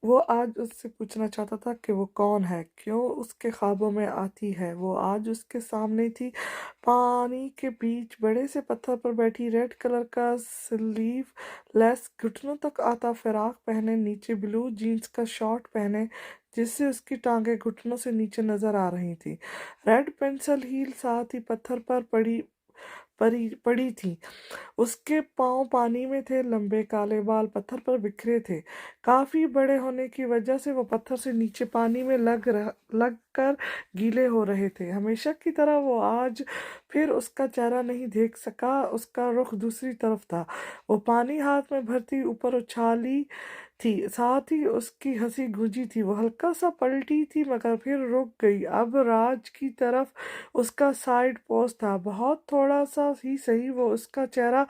وہ آج اس سے پوچھنا چاہتا تھا کہ وہ کون ہے، کیوں اس کے خوابوں میں آتی ہے۔ وہ آج اس کے سامنے تھی، پانی کے بیچ بڑے سے پتھر پر بیٹھی، ریڈ کلر کا سلیو لیس گھٹنوں تک آتا فراق پہنے، نیچے بلو جینز کا شارٹ پہنے جس سے اس کی ٹانگیں گھٹنوں سے نیچے نظر آ رہی تھی، ریڈ پینسل ہیل ساتھ ہی پتھر پر پڑی تھی۔ اس کے پاؤں پانی میں تھے، لمبے کالے بال پتھر پر بکھرے تھے، کافی بڑے ہونے کی وجہ سے وہ پتھر سے نیچے پانی میں لگ کر گیلے ہو رہے تھے۔ ہمیشہ کی طرح وہ آج پھر اس کا چہرہ نہیں دیکھ سکا، اس کا رخ دوسری طرف تھا۔ وہ پانی ہاتھ میں بھرتی اوپر اچھالی تھی، ساتھ ہی اس کی ہنسی گونجی تھی۔ وہ ہلکا سا پلٹی تھی مگر پھر رک گئی۔ اب راج کی طرف اس کا سائیڈ پوز تھا، بہت تھوڑا سا ہی صحیح وہ اس کا چہرہ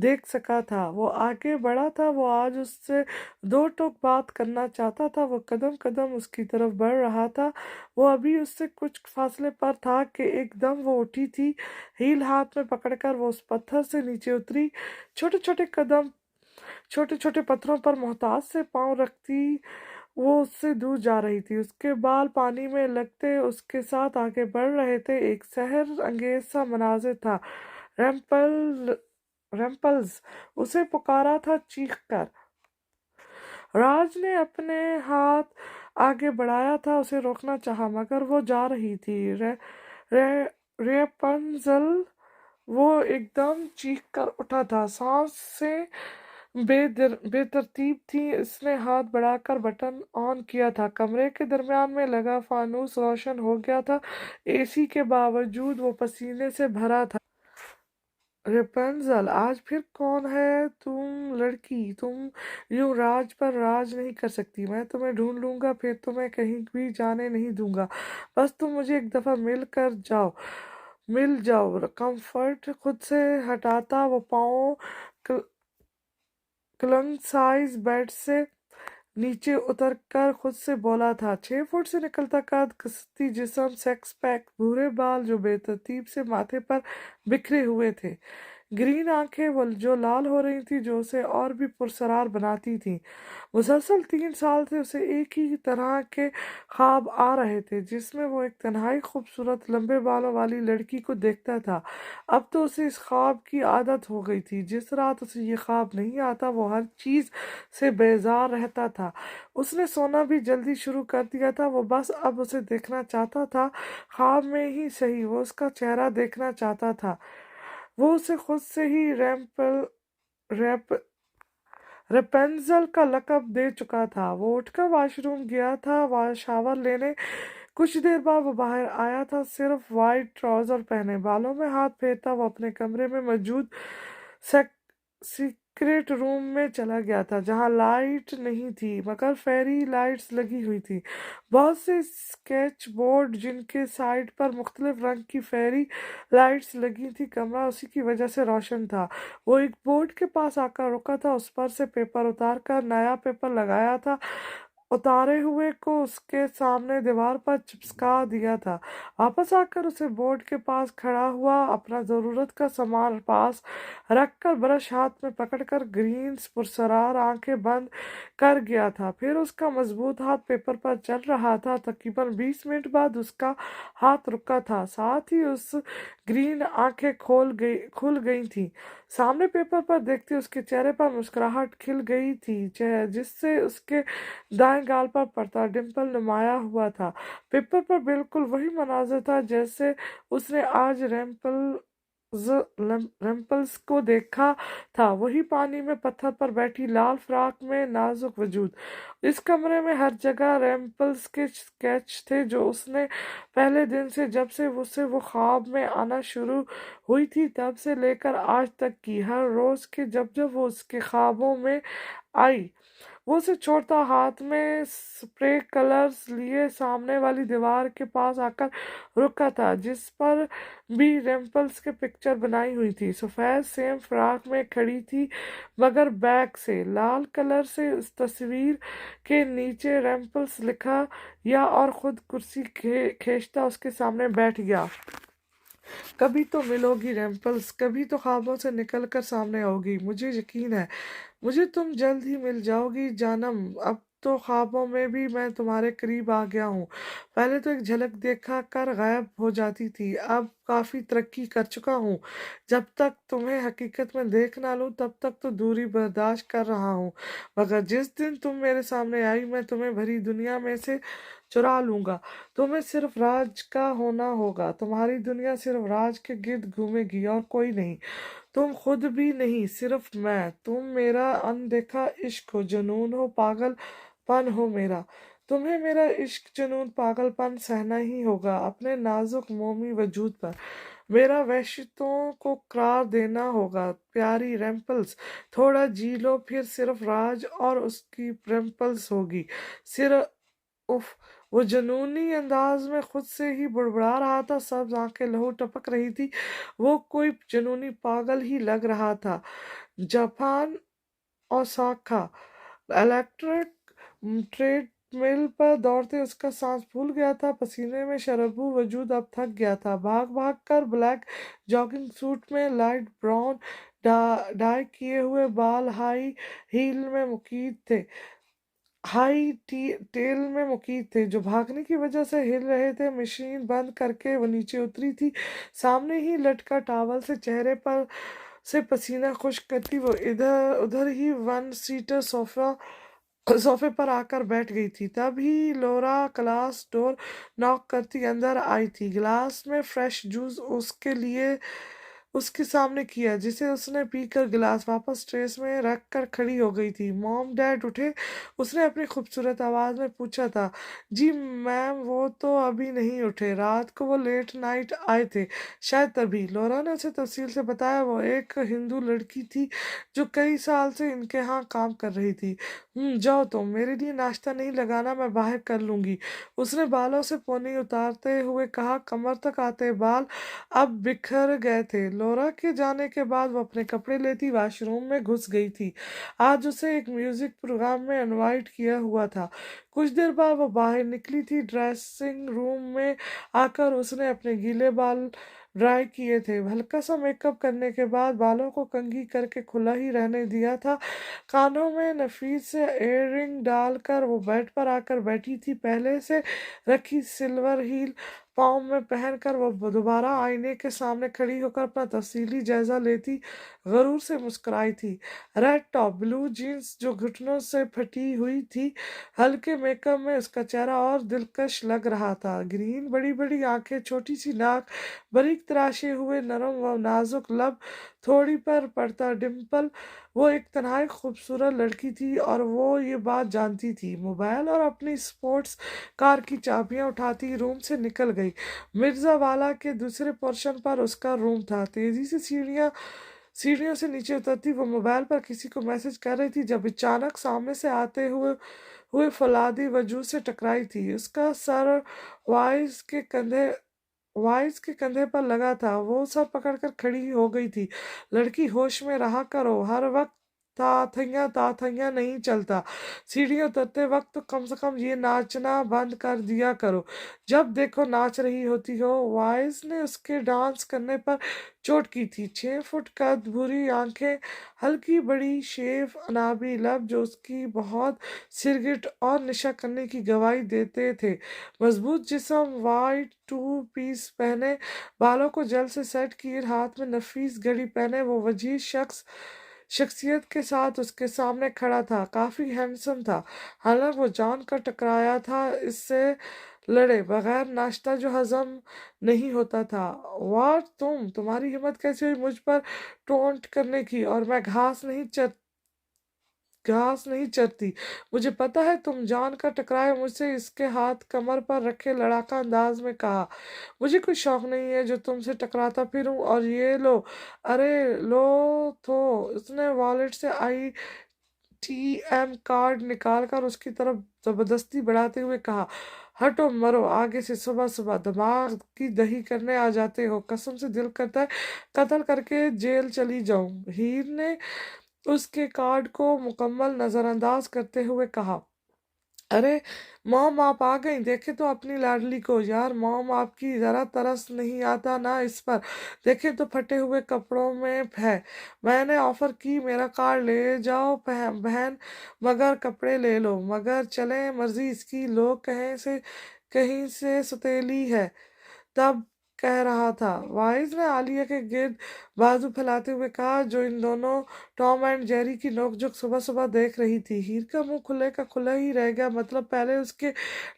دیکھ سکا تھا۔ وہ آگے بڑھا تھا، وہ آج اس سے دو ٹوک بات کرنا چاہتا تھا۔ وہ قدم قدم اس کی طرف بڑھ رہا تھا، وہ ابھی اس سے کچھ فاصلے پر تھا کہ ایک دم وہ اٹھی تھی، ہیل ہاتھ میں پکڑ کر وہ اس پتھر سے نیچے اتری، چھوٹے چھوٹے قدم چھوٹے چھوٹے پتھروں پر محتاط سے پاؤں رکھتی وہ اس سے دور جا رہی تھی۔ اس کے بال پانی میں لگتے اس کے ساتھ آگے بڑھ رہے تھے۔ ایک سحر انگیز سا مناظر تھا۔ ریمپلز اسے پکارا تھا چیخ کر۔ راج نے اپنے ہاتھ آگے بڑھایا تھا، اسے روکنا چاہا مگر وہ جا رہی تھی۔ ریپنزل وہ ایک دم چیخ کر اٹھا تھا، سانسیں بے ترتیب تھیں۔ اس نے ہاتھ بڑھا کر بٹن آن کیا تھا، کمرے کے درمیان میں لگا فانوس روشن ہو گیا تھا، اے سی کے باوجود وہ پسینے سے بھرا تھا۔ ریپنزل آج پھر کون ہے تم لڑکی؟ تم یوں راج پر راج نہیں کر سکتی۔ میں تمہیں ڈھونڈ لوں گا، پھر تمہیں کہیں بھی جانے نہیں دوں گا، بس تم مجھے ایک دفعہ مل جاؤ۔ کمفرٹ خود سے ہٹاتا وہ پاؤں کلنگ سائز بیڈ سے نیچے اتر کر خود سے بولا تھا، 6 فٹ سے نکلتا قد، کستی جسم، سیکس پیک، بھورے بال جو بے ترتیب سے ماتھے پر بکھرے ہوئے تھے، گرین آنکھیں وہ جو لال ہو رہی تھی جو اسے اور بھی پرسرار بناتی تھیں۔ مسلسل 3 سال سے اسے ایک ہی طرح کے خواب آ رہے تھے جس میں وہ ایک تنہائی خوبصورت لمبے بالوں والی لڑکی کو دیکھتا تھا۔ اب تو اسے اس خواب کی عادت ہو گئی تھی، جس رات اسے یہ خواب نہیں آتا وہ ہر چیز سے بیزار رہتا تھا۔ اس نے سونا بھی جلدی شروع کر دیا تھا، وہ بس اب اسے دیکھنا چاہتا تھا، خواب میں ہی صحیح، وہ اس کا چہرہ دیکھنا چاہتا تھا۔ وہ اسے خود سے ہی ریپنزل کا لقب دے چکا تھا۔ وہ اٹھ کر واش روم گیا تھا شاور لینے۔ کچھ دیر بعد وہ باہر آیا تھا، صرف وائٹ ٹراؤزر پہنے، بالوں میں ہاتھ پھیرتا وہ اپنے کمرے میں موجود سیکرٹ روم میں چلا گیا تھا، جہاں لائٹ نہیں تھی مگر فیری لائٹس لگی ہوئی تھی، بہت سے اسکیچ بورڈ جن کے سائڈ پر مختلف رنگ کی فیری لائٹس لگی تھی۔ کمرہ اسی کی وجہ سے روشن تھا۔ وہ ایک بورڈ کے پاس آ کر رکا تھا، اس پر سے پیپر اتار کر نیا پیپر لگایا تھا، اتارے ہوئے کو اس کے سامنے دیوار پر چپکا دیا تھا۔ واپس آ کر اسے بورڈ کے پاس کھڑا ہوا، اپنا ضرورت کا سامان پاس رکھ کر برش ہاتھ میں پکڑ کر گرینز پرسرار آنکھیں بند کر گیا تھا۔ پھر اس کا مضبوط ہاتھ پیپر پر چل رہا تھا۔ تقریباً 20 منٹ بعد اس کا ہاتھ رکا تھا، ساتھ ہی اس گرین آنکھیں کھل گئی تھیں۔ سامنے پیپر پر دیکھتے اس کے چہرے پر مسکراہٹ کھل گئی تھی، جس سے اس کے دائیں گال پر پڑتا ڈمپل نمایاں ہوا تھا۔ پیپر پر بالکل وہی مناظر تھا جیسے اس نے آج ریمپلز کو دیکھا تھا، وہی پانی میں پتھر پر بیٹھی، لال فراق میں نازک وجود۔ اس کمرے میں ہر جگہ ریمپلز کے اسکیچ تھے، جو اس نے پہلے دن سے، جب سے وہ خواب میں آنا شروع ہوئی تھی تب سے لے کر آج تک کی، ہر روز کے جب وہ اس کے خوابوں میں آئی، وہ اسے چھوڑتا، ہاتھ میں سپرے کلرز لیے سامنے والی دیوار کے پاس آ کر رکا تھا جس پر بھی ریمپلز کے پکچر بنائی ہوئی تھی۔ سفید سیم فراق میں کھڑی تھی مگر بیک سے، لال کلر سے اس تصویر کے نیچے ریمپلز لکھا یا اور خود کرسی کھینچتا اس کے سامنے بیٹھ گیا۔ کبھی تو ملو گی ریمپلز، کبھی تو خوابوں سے نکل کر سامنے آؤ گی، مجھے یقین ہے مجھے تم جلد ہی مل جاؤ گی جانم۔ اب तो ख्वाबों में भी मैं तुम्हारे करीब आ गया हूँ। पहले तो एक झलक देखा कर गायब हो जाती थी, अब काफ़ी तरक्की कर चुका हूँ। जब तक तुम्हें हकीकत में देख ना लूँ तब तक तो दूरी बर्दाश्त कर रहा हूँ, मगर जिस दिन तुम मेरे सामने आई मैं तुम्हें भरी दुनिया में से चुरा लूंगा। तुम्हें सिर्फ राज का होना होगा, तुम्हारी दुनिया सिर्फ राज के गिर्द घूमेगी और कोई नहीं। तुम खुद भी नहीं, सिर्फ मैं। तुम मेरा अनदेखा इश्क हो, जुनून हो, पागलपन हो मेरा। तुम्हें मेरा इश्क, जुनून, पागलपन सहना ही होगा अपने नाजुक मोमी वजूद पर। मेरा वहशतों को करार देना होगा। प्यारी रेम्पल्स, थोड़ा जी लो, फिर सिर्फ राज और उसकी रेम्पल्स होगी। सिर्फ उफ। वो जुनूनी अंदाज में खुद से ही बुड़बुड़ा रहा था, सब आंखें लहू टपक रही थी। वो कोई जुनूनी पागल ही लग रहा था। जापान ओसाका इलेक्ट्रिक ट्रेडमिल पर दौड़ते उसका सांस फूल गया था, पसीने में शरबू वजूद अब थक गया था। भाग भाग कर ब्लैक जॉगिंग सूट में लाइट ब्राउन डाई किए हुए बाल टेल में मुकीद थे, जो भागने की वजह से हिल रहे थे। मशीन बंद करके वो नीचे उतरी थी। सामने ही लटका टॉवल से चेहरे पर से पसीना खुश्क करती वो इधर उधर ही वन सीटर सोफे पर आकर बैठ गई थी। तभी लोरा क्लास डोर नॉक करती अंदर आई थी। गिलास में फ्रेश जूस उसके लिए उसके सामने किया, जिसे उसने पीकर गिलास वापस ट्रेस में रख कर खड़ी हो गई थी। मॉम डैड उठे? उसने अपनी खूबसूरत आवाज में पूछा था। जी मैम, वो तो अभी नहीं उठे, रात को वो लेट नाइट आए थे, शायद तभी। लोरा ने उसे तफसील से बताया। वो एक हिंदू लड़की थी जो कई साल से इनके यहाँ काम कर रही थी। जाओ तुम, मेरे लिए नाश्ता नहीं लगाना, मैं बाहर कर लूंगी, उसने बालों से पोनी उतारते हुए कहा। कमर तक आते बाल अब बिखर गए थे। लोरा के जाने के बाद वो अपने कपड़े लेती वॉशरूम में घुस गई थी। आज उसे एक म्यूजिक प्रोग्राम में इनवाइट किया हुआ था। कुछ देर बाद वो बाहर निकली थी। ड्रेसिंग रूम में आकर उसने अपने गीले बाल ड्राई किए थे। हल्का सा मेकअप करने के बाद बालों को कंघी करके खुला ही रहने दिया था। कानों में नफीस से इयररिंग डालकर वो बेड पर आकर बैठी थी। पहले से रखी सिल्वर हील पाँव में पहनकर वो दोबारा आईने के सामने खड़ी होकर अपना तफसीली जायजा लेती गरूर से मुस्कुराई थी। रेड टॉप, ब्लू जीन्स जो घुटनों से फटी हुई थी, हल्के मेकअप में उसका चेहरा और दिलकश लग रहा था। ग्रीन बड़ी बड़ी आंखें, छोटी सी नाक, बारीक तराशे हुए नरम व नाजुक लब, थोड़ी पर पड़ता डिम्पल। वो एक तन्हाई खूबसूरत लड़की थी और वो ये बात जानती थी। मोबाइल और अपनी स्पोर्ट्स कार की चाबियां उठाती रूम से निकल गई। मिर्जा वाला के दूसरे पोर्शन पर उसका रूम था। तेजी से सीढ़ियों से नीचे उतरती वो मोबाइल पर किसी को मैसेज कर रही थी जब अचानक सामने से आते हुए हुए फौलादी वजूद से टकराई थी। उसका सर वाइस के कंधे वाइस के कंधे पर लगा था। वो सर पकड़कर खड़ी हो गई थी। लड़की, होश में रहा करो, हर वक्त ताथैया नहीं चलता। सीढ़ियाँ उतरते वक्त तो कम से कम ये नाचना बंद कर दिया करो, जब देखो नाच रही होती हो। वाइस ने उसके डांस करने पर चोट की थी। 6 फुट कद, भूरी आंखें, हल्की बड़ी शेव, अनाबी लब जो उसकी बहुत सिरगिट और नशा करने की गवाही देते थे। मजबूत जिस्म, वाइट 2 पीस पहने, बालों को जल से सेट किए, हाथ में नफीस घड़ी पहने वो वजीर शख्सियत के साथ उसके सामने खड़ा था। काफी हैंडसम था। हालांकि वो जान कर टकराया था इससे, लड़े बगैर नाश्ता जो हजम नहीं होता था। वाह, तुम्हारी हिम्मत कैसे हुई मुझ पर टोंट करने की, और मैं घास नहीं चरती। मुझे पता है तुम जान कर टकराए मुझसे। इसके हाथ कमर पर रखे लड़ाका अंदाज में कहा। मुझे कोई शौक नहीं है जो तुमसे टकराता फिरूं। और ये लो, अरे लो तो। उसने वॉलेट से ATM कार्ड निकालकर उसकी तरफ जबरदस्ती बढ़ाते हुए कहा। हटो मरो आगे से, सुबह सुबह दिमाग की दही करने आ जाते हो। कसम से दिल करता है कत्ल करके जेल चली जाऊं। हीर ने उसके कार्ड को मुकम्मल नजरअंदाज करते हुए कहा। अरे मॉम आप आ गई, देखे तो अपनी लाडली को। यार मॉम आपकी जरा तरस नहीं आता ना इस पर, देखे तो फटे हुए कपड़ों में है। मैंने ऑफर की मेरा कार्ड ले जाओ बहन, मगर कपड़े ले लो, मगर चले मर्जी इसकी, लोग कहीं से सुतेली है। तब कह रहा था, वाइज ने आलिया के गिर्द बाजू फैलाते हुए कहा, जो इन दोनों टॉम एंड जेरी की नोकझोंक सुबह सुबह देख रही थी। हीर का मुंह खुले का खुला ही रह गया। मतलब पहले उसके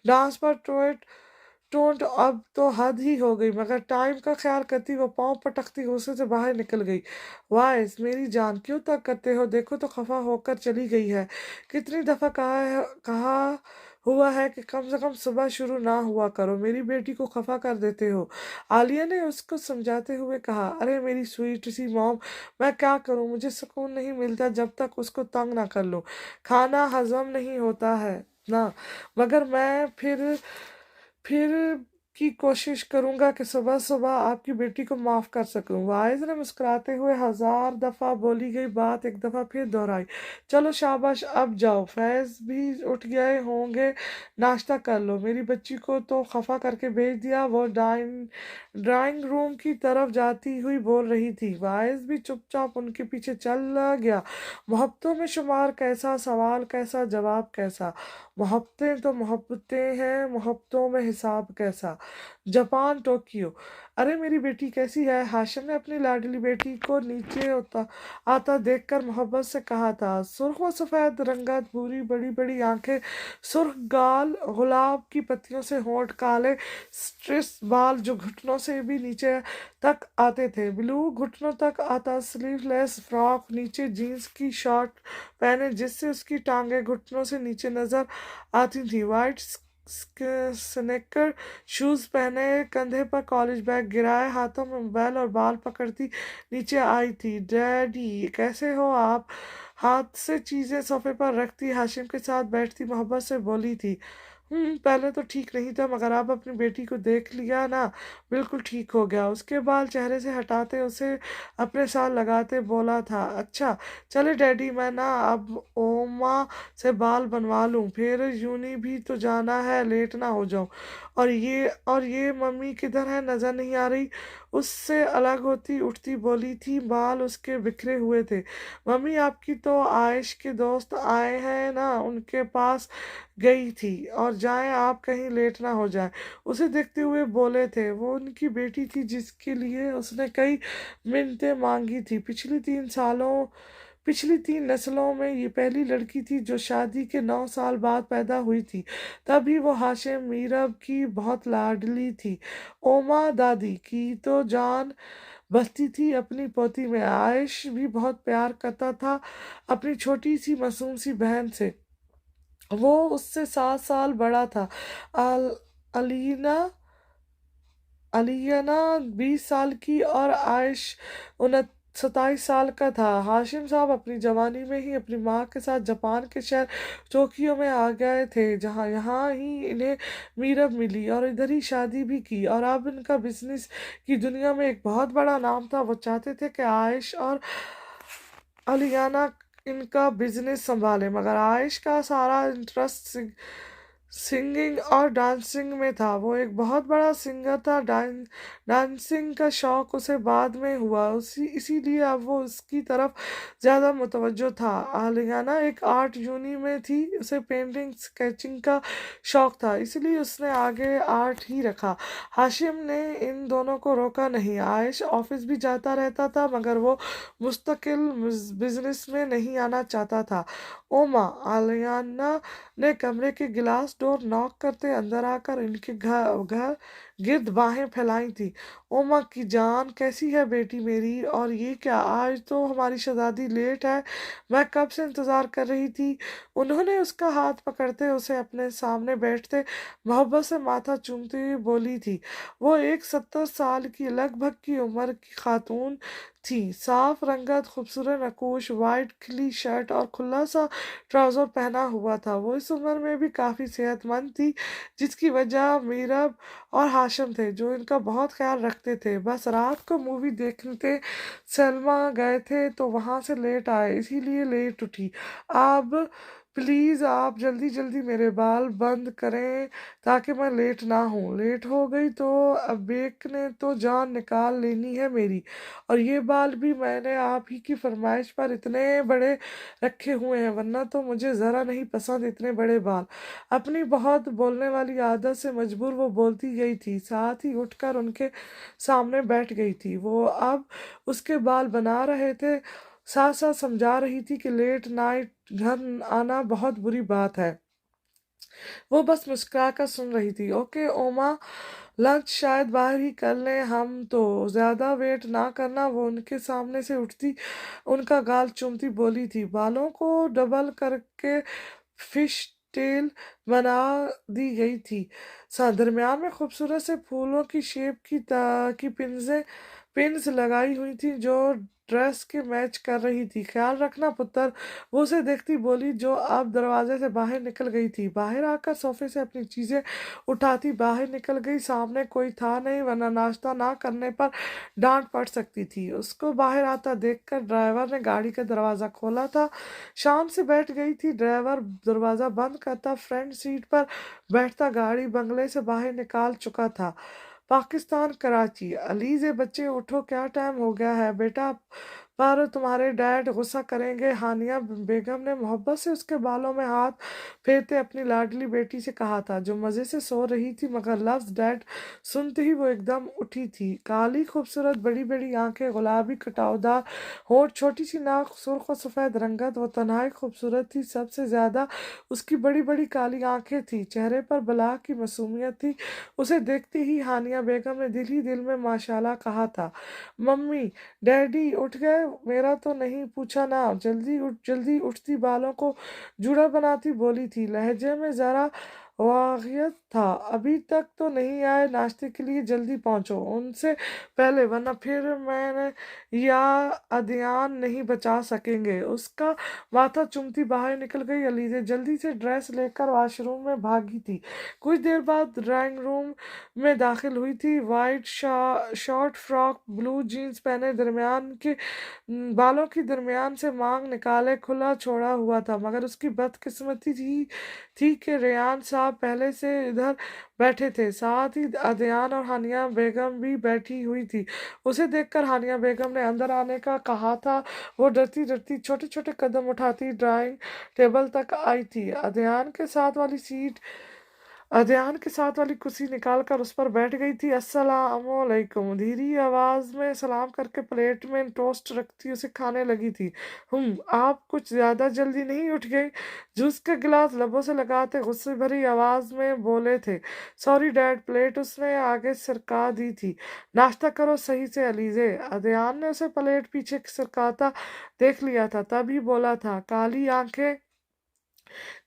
डांस पर टोंट, अब तो हद ही हो गई। मगर टाइम का ख्याल करती वो पाँव पटकती गुस्से से बाहर निकल गई। वाइस मेरी जान क्यों तक करते हो, देखो तो खफा होकर चली गई है। कितनी दफा कहा हुआ है कि कम से कम सुबह शुरू ना हुआ करो, मेरी बेटी को खफा कर देते हो। आलिया ने उसको समझाते हुए कहा, अरे मेरी स्वीट सी मॉम, मैं क्या करूं, मुझे सुकून नहीं मिलता जब तक उसको तंग ना कर लूं। खाना हजम नहीं होता है ना, मगर मैं फिर की कोशिश करूंगा कि सुबह सुबह आपकी बेटी को माफ कर सकूं। वाइज ने मुस्कुराते हुए हजार दफा बोली गई बात एक दफा फिर दोहराई। चलो शाबाश, अब जाओ, फैज भी उठ गए होंगे, नाश्ता कर लो। मेरी बच्ची को तो खफा करके भेज दिया, वो ड्राइंग रूम की तरफ जाती हुई बोल रही थी। वाइज भी चुपचाप उनके पीछे चल गया। मोहब्बतों में शुमार कैसा, सवाल कैसा, जवाब कैसा। मोहब्बतें तो मोहब्बतें हैं, मोहब्बतों में हिसाब कैसा। Japan Tokyo. अरे मेरी बेटी कैसी है, हाशिम ने अपनी लाडली बेटी को नीचे आता देखकर मोहब्बत से कहा था। सुर्ख व सफेद रंगत, भूरी बड़ी बड़ी आंखें, सुर्ख गाल, गुलाब की पत्तियों से होंठ, काले स्ट्रिस बाल जो घुटनों से भी नीचे तक आते थे, ब्लू घुटनों तक आता स्लीवलेस फ्रॉक, नीचे जीन्स की शॉर्ट पहने जिससे उसकी टांगें घुटनों से नीचे नजर आती थी, वाइट स्नेकर शूज पहने, कंधे पर कॉलेज बैग गिराए, हाथों में मोबाइल और बाल पकड़ती नीचे आई थी। डैडी कैसे हो आप, हाथ से चीजें सोफे पर रखती हाशिम के साथ बैठती मोहब्बत से बोली थी। पहले तो ठीक नहीं था, मगर अब अपनी बेटी को देख लिया ना, बिल्कुल ठीक हो गया। उसके बाल चेहरे से हटाते उसे अपने साथ लगाते बोला था, अच्छा चले डैडी, मैं ना अब ओमा से बाल बनवा लूं, फिर यूनी भी तो जाना है, लेट ना हो जाऊं। और ये मम्मी किधर है, नजर नहीं आ रही। उससे अलग होती उठती बोली थी, बाल उसके बिखरे हुए थे। मम्मी आपकी तो आयश के दोस्त आए हैं ना, उनके पास गई थी, और जाएं आप कहीं लेट ना हो जाए। उसे देखते हुए बोले थे, वो उनकी बेटी थी जिसके लिए उसने कई मिन्नतें मांगी थी। पिछली 3 नस्लों में ये पहली लड़की थी जो शादी के 9 साल बाद पैदा हुई थी। तभी वो हाशिम मीरब की बहुत लाडली थी। ओमा दादी की तो जान बसती थी अपनी पोती में। आयश भी बहुत प्यार करता था अपनी छोटी सी मासूम सी बहन से, वो उससे 7 साल बड़ा था। अल, अलीना अलियाना 20 साल की और आयश 27 साल का था। हाशिम साहब अपनी जवानी में ही अपनी माँ के साथ जापान के शहर टोक्यो में आ गए थे, जहाँ यहाँ ही इन्हें मीरब मिली और इधर ही शादी भी की, और अब इनका बिजनेस की दुनिया में एक बहुत बड़ा नाम था। वो चाहते थे कि आयश और अलियाना इनका बिजनेस संभाले, मगर आयश का सारा इंटरेस्ट सिंगिंग और डांसिंग में था। वो एक बहुत बड़ा सिंगर था। डांसिंग का शौक उसे बाद में हुआ, इसीलिए अब वो उसकी तरफ ज़्यादा मुतवज्जो था। आलियाना एक आर्ट यूनी में थी, उसे पेंटिंग स्केचिंग का शौक था, इसलिए उसने आगे आर्ट ही रखा। हाशिम ने इन दोनों को रोका नहीं। आयश ऑफिस भी जाता रहता था, मगर वो मुस्तकिल बिजनेस में नहीं आना चाहता था। ओमा, आलियाना ने कमरे के गिलास डोर नॉक करते अंदर आकर इनके घर घर गिर्द बाहें फैलाई थी। ओमा की जान कैसी है बेटी मेरी, और ये क्या, आज तो हमारी शहजादी लेट है, मैं कब से इंतजार कर रही थी। उन्होंने उसका हाथ पकड़ते उसे अपने सामने बैठते मोहब्बत से माथा चूमती हुई बोली थी। वो एक 70 साल की लगभग की उम्र की खातून थी, साफ रंगत, खूबसूरत नकूश, वाइट खिली शर्ट और खुला सा ट्राउजर पहना हुआ था। वो इस उम्र में भी काफी सेहतमंद थी, जिसकी वजह मीरब और हाशिम थे, जो इनका बहुत ख्याल रखते थे। बस रात को मूवी देखने सलमा गए थे तो वहां से लेट आए, इसीलिए लेट उठी। अब प्लीज़ आप जल्दी जल्दी मेरे बाल बंद करें ताकि मैं लेट ना हूँ। लेट हो गई तो अबेक ने तो जान निकाल लेनी है मेरी। और ये बाल भी मैंने आप ही की फरमाइश पर इतने बड़े रखे हुए हैं, वरना तो मुझे ज़रा नहीं पसंद इतने बड़े बाल। अपनी बहुत बोलने वाली आदत से मजबूर वो बोलती गई थी, साथ ही उठकर उनके सामने बैठ गई थी। वो अब उसके बाल बना रहे थे, साथ साथ समझा रही थी कि लेट नाइट घर आना बहुत बुरी बात है। वो बस मुस्कुरा कर सुन रही थी। ओके ओमा, लंच शायद बाहर ही कर लें हम तो, ज्यादा वेट ना करना। वो उनके सामने से उठती, उनका गाल चूमती बोली थी। बालों को डबल करके फिश टेल बना दी गई थी। दरमियान में खूबसूरत से फूलों की शेप की पिन्स लगाई हुई थी जो ड्रेस के मैच कर रही थी। ख्याल रखना पुत्र, वो उसे देखती बोली, जो अब दरवाजे से बाहर निकल गई थी। बाहर आकर सोफे से अपनी चीजें उठाती बाहर निकल गई। सामने कोई था नहीं, वरना नाश्ता ना करने पर डांट पड़ सकती थी। उसको बाहर आता देखकर ड्राइवर ने गाड़ी का दरवाजा खोला था। शाम से बैठ गई थी। ड्राइवर दरवाजा बंद करता फ्रंट सीट पर बैठता गाड़ी बंगले से बाहर निकाल चुका था। पाकिस्तान कराची। अलीज़े बच्चे उठो, क्या टाइम हो गया है बेटा, पर तुम्हारे डैड गुस्सा करेंगे। हानिया बेगम ने मोहब्बत से उसके बालों में हाथ फेरते अपनी लाडली बेटी से कहा था, जो मज़े से सो रही थी, मगर लफ्ज़ डैड सुनते ही वो एकदम उठी थी। काली खूबसूरत बड़ी बड़ी आंखें, गुलाबी कटावदार होठ, छोटी सी नाक, सुर्ख और सफ़ेद रंगत। वो तन्हाई खूबसूरत थी, सबसे ज़्यादा उसकी बड़ी बड़ी काली आंखें थी। चेहरे पर बला की मासूमियत थी। उसे देखते ही हानिया बेगम ने दिल ही दिल में माशाल्लाह कहा था। मम्मी डैडी उठ गए, मेरा तो नहीं पूछा ना। जल्दी उठती बालों को जूड़ा बनाती बोली थी, लहजे में जरा वाहियत था। अभी तक तो नहीं आए नाश्ते के लिए, जल्दी पहुंचो उनसे पहले, वरना फिर मैंने या अदयान नहीं बचा सकेंगे। उसका माथा चुमती बाहर निकल गई। अलीजे जल्दी से ड्रेस लेकर वॉशरूम में भागी थी। कुछ देर बाद ड्राइंग रूम में दाखिल हुई थी। White short frock, blue jeans पहने, दरमियान के बालों की दरमियान से मांग निकाले खुला छोड़ा हुआ था। मगर उसकी बदकिस्मती थी कि रेयान साहब पहले से इधर बैठे थे, साथ ही अदयान और हानिया बेगम भी बैठी हुई थी। उसे देखकर हानिया बेगम ने अंदर आने का कहा था। वो डरती डरती छोटे छोटे कदम उठाती ड्राइंग टेबल तक आई थी। अदयान के साथ वाली कुर्सी निकालकर उस पर बैठ गई थी। अस्सलामुअलैकुम, धीरी आवाज में सलाम करके प्लेट में टोस्ट रखती उसे खाने लगी थी। आप कुछ ज्यादा जल्दी नहीं उठ गई? जूस का गिलास लबों से लगाते गुस्से भरी आवाज में बोले थे। सॉरी डैड, प्लेट उसने आगे सरका दी थी। नाश्ता करो सही से अलीजे। अदयान ने उसे प्लेट पीछे सरकाता देख लिया था, तभी बोला था। काली आंखें,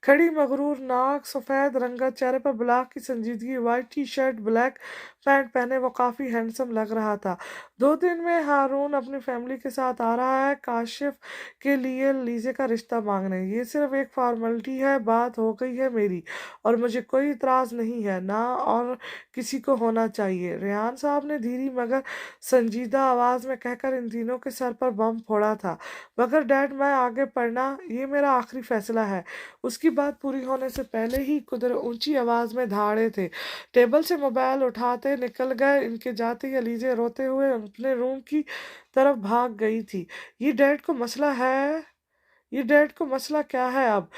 खड़ी मगरूर नाक, सफेद रंगा चेहरे पर ब्लैक की संजीदगी। White T shirt, black pant पहने वो काफी हैंडसम लग रहा था। 2 दिन में हारून अपनी फैमिली के साथ आ रहा है काशिफ के लिए लीजे का रिश्ता मांगने। ये सिर्फ एक फॉर्मेलिटी है, बात हो गई है मेरी, और मुझे कोई इतराज नहीं है ना, और किसी को होना चाहिए। रेहान साहब ने धीरी मगर संजीदा आवाज में कहकर इन तीनों के सर पर बम फोड़ा था। मगर डैड, मैं आगे पढ़ना, ये मेरा आखिरी फैसला है। उसकी बात पूरी होने से पहले ही कुदर ऊंची आवाज में धाड़े थे। टेबल से मोबाइल उठाते निकल गए। इनके जाते ही अलीजे रोते हुए अपने रूम की तरफ भाग गई थी। ये डैड को मसला है ये डैड को मसला क्या है अब?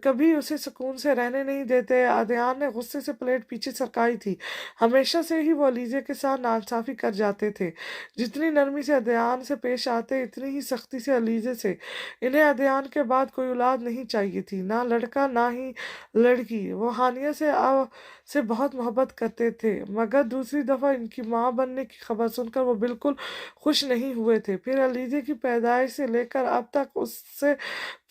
कभी उसे सुकून से रहने नहीं देते। अदयान ने गुस्से से प्लेट पीछे सरकाई थी। हमेशा से ही वो अलीजे के साथ नाइंसाफी कर जाते थे। जितनी नरमी से अदयान से पेश आते, इतनी ही सख्ती से अलीजे से। इन्हें अदयान के बाद कोई औलाद नहीं चाहिए थी, ना लड़का ना ही लड़की। वो हानिया से बहुत मोहब्बत करते थे, मगर दूसरी दफा इनकी माँ बनने की खबर सुनकर वो बिल्कुल खुश नहीं हुए थे। फिर अलीजे की पैदाइश से लेकर अब तक उससे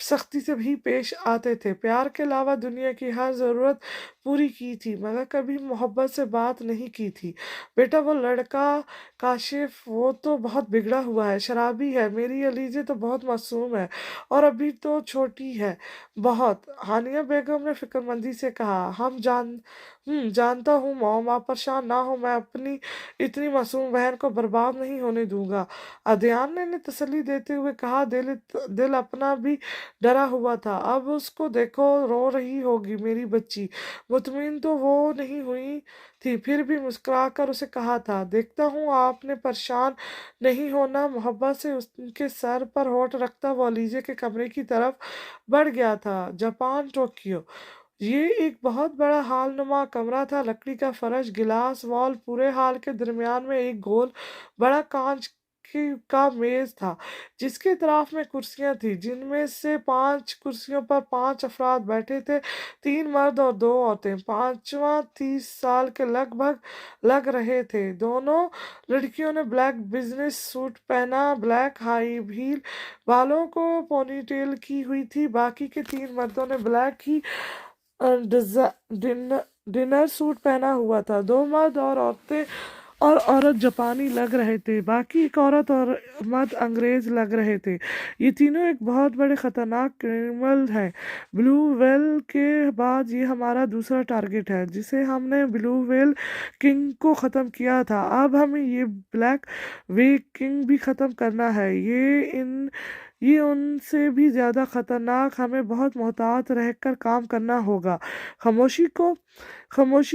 सख्ती से भी पेश आते थे। प्यार के अलावा दुनिया की हर ज़रूरत पूरी की थी मगर कभी मोहब्बत से बात नहीं की थी। बेटा वो लड़का काशिफ वो तो बहुत बिगड़ा हुआ है, शराबी है। मेरी अलीजे तो बहुत मासूम है और अभी तो छोटी है बहुत। हानिया बेगम ने फिक्रमंदी से कहा, जानता हूँ मॉम, आप परेशान ना हो, मैं अपनी इतनी मासूम बहन को बर्बाद नहीं होने दूंगा। अदयान ने तसल्ली देते हुए कहा, दिल अपना भी डरा हुआ था, अब उसको देखो रो रही होगी मेरी बच्ची। मुतमिन तो वो नहीं हुई थी, फिर भी मुस्कुराकर उसे कहा था, देखता हूँ आपने परेशान नहीं होना। मोहब्बत से उसके सर पर होठ रखता वो अलीजे के कमरे की तरफ बढ़ गया था। Japan, Tokyo. ये एक बहुत बड़ा हाल नुमा कमरा था, लकड़ी का फर्श, गिलास वॉल, पूरे हाल के दरमियान में एक गोल बड़ा कांच का मेज था जिसके इतराफ में कुर्सियां थी, जिनमें से 5 कुर्सियों पर 5 अफराद बैठे थे, 3 मर्द और 2 औरतें। पांचवा 30 साल के लगभग लग रहे थे। दोनों लड़कियों ने ब्लैक बिजनेस सूट पहना, ब्लैक हाई हील, बालों को पोनीटेल की हुई थी। बाकी के 3 मर्दों ने ब्लैक ही डिनर सूट पहना हुआ था। 2 मर्द और औरत जापानी लग रहे थे, बाकी एक औरत और मर्द अंग्रेज लग रहे थे। ये तीनों एक बहुत बड़े खतरनाक क्रिमिनल हैं। ब्लू वेल के बाद ये हमारा दूसरा टारगेट है, जिसे हमने ब्लू वेल किंग को ख़त्म किया था, अब हमें ये ब्लैक वे किंग भी ख़त्म करना है। ये उनसे भी ज़्यादा खतरनाक, हमें बहुत मोहतात रहकर काम करना होगा। खामोशी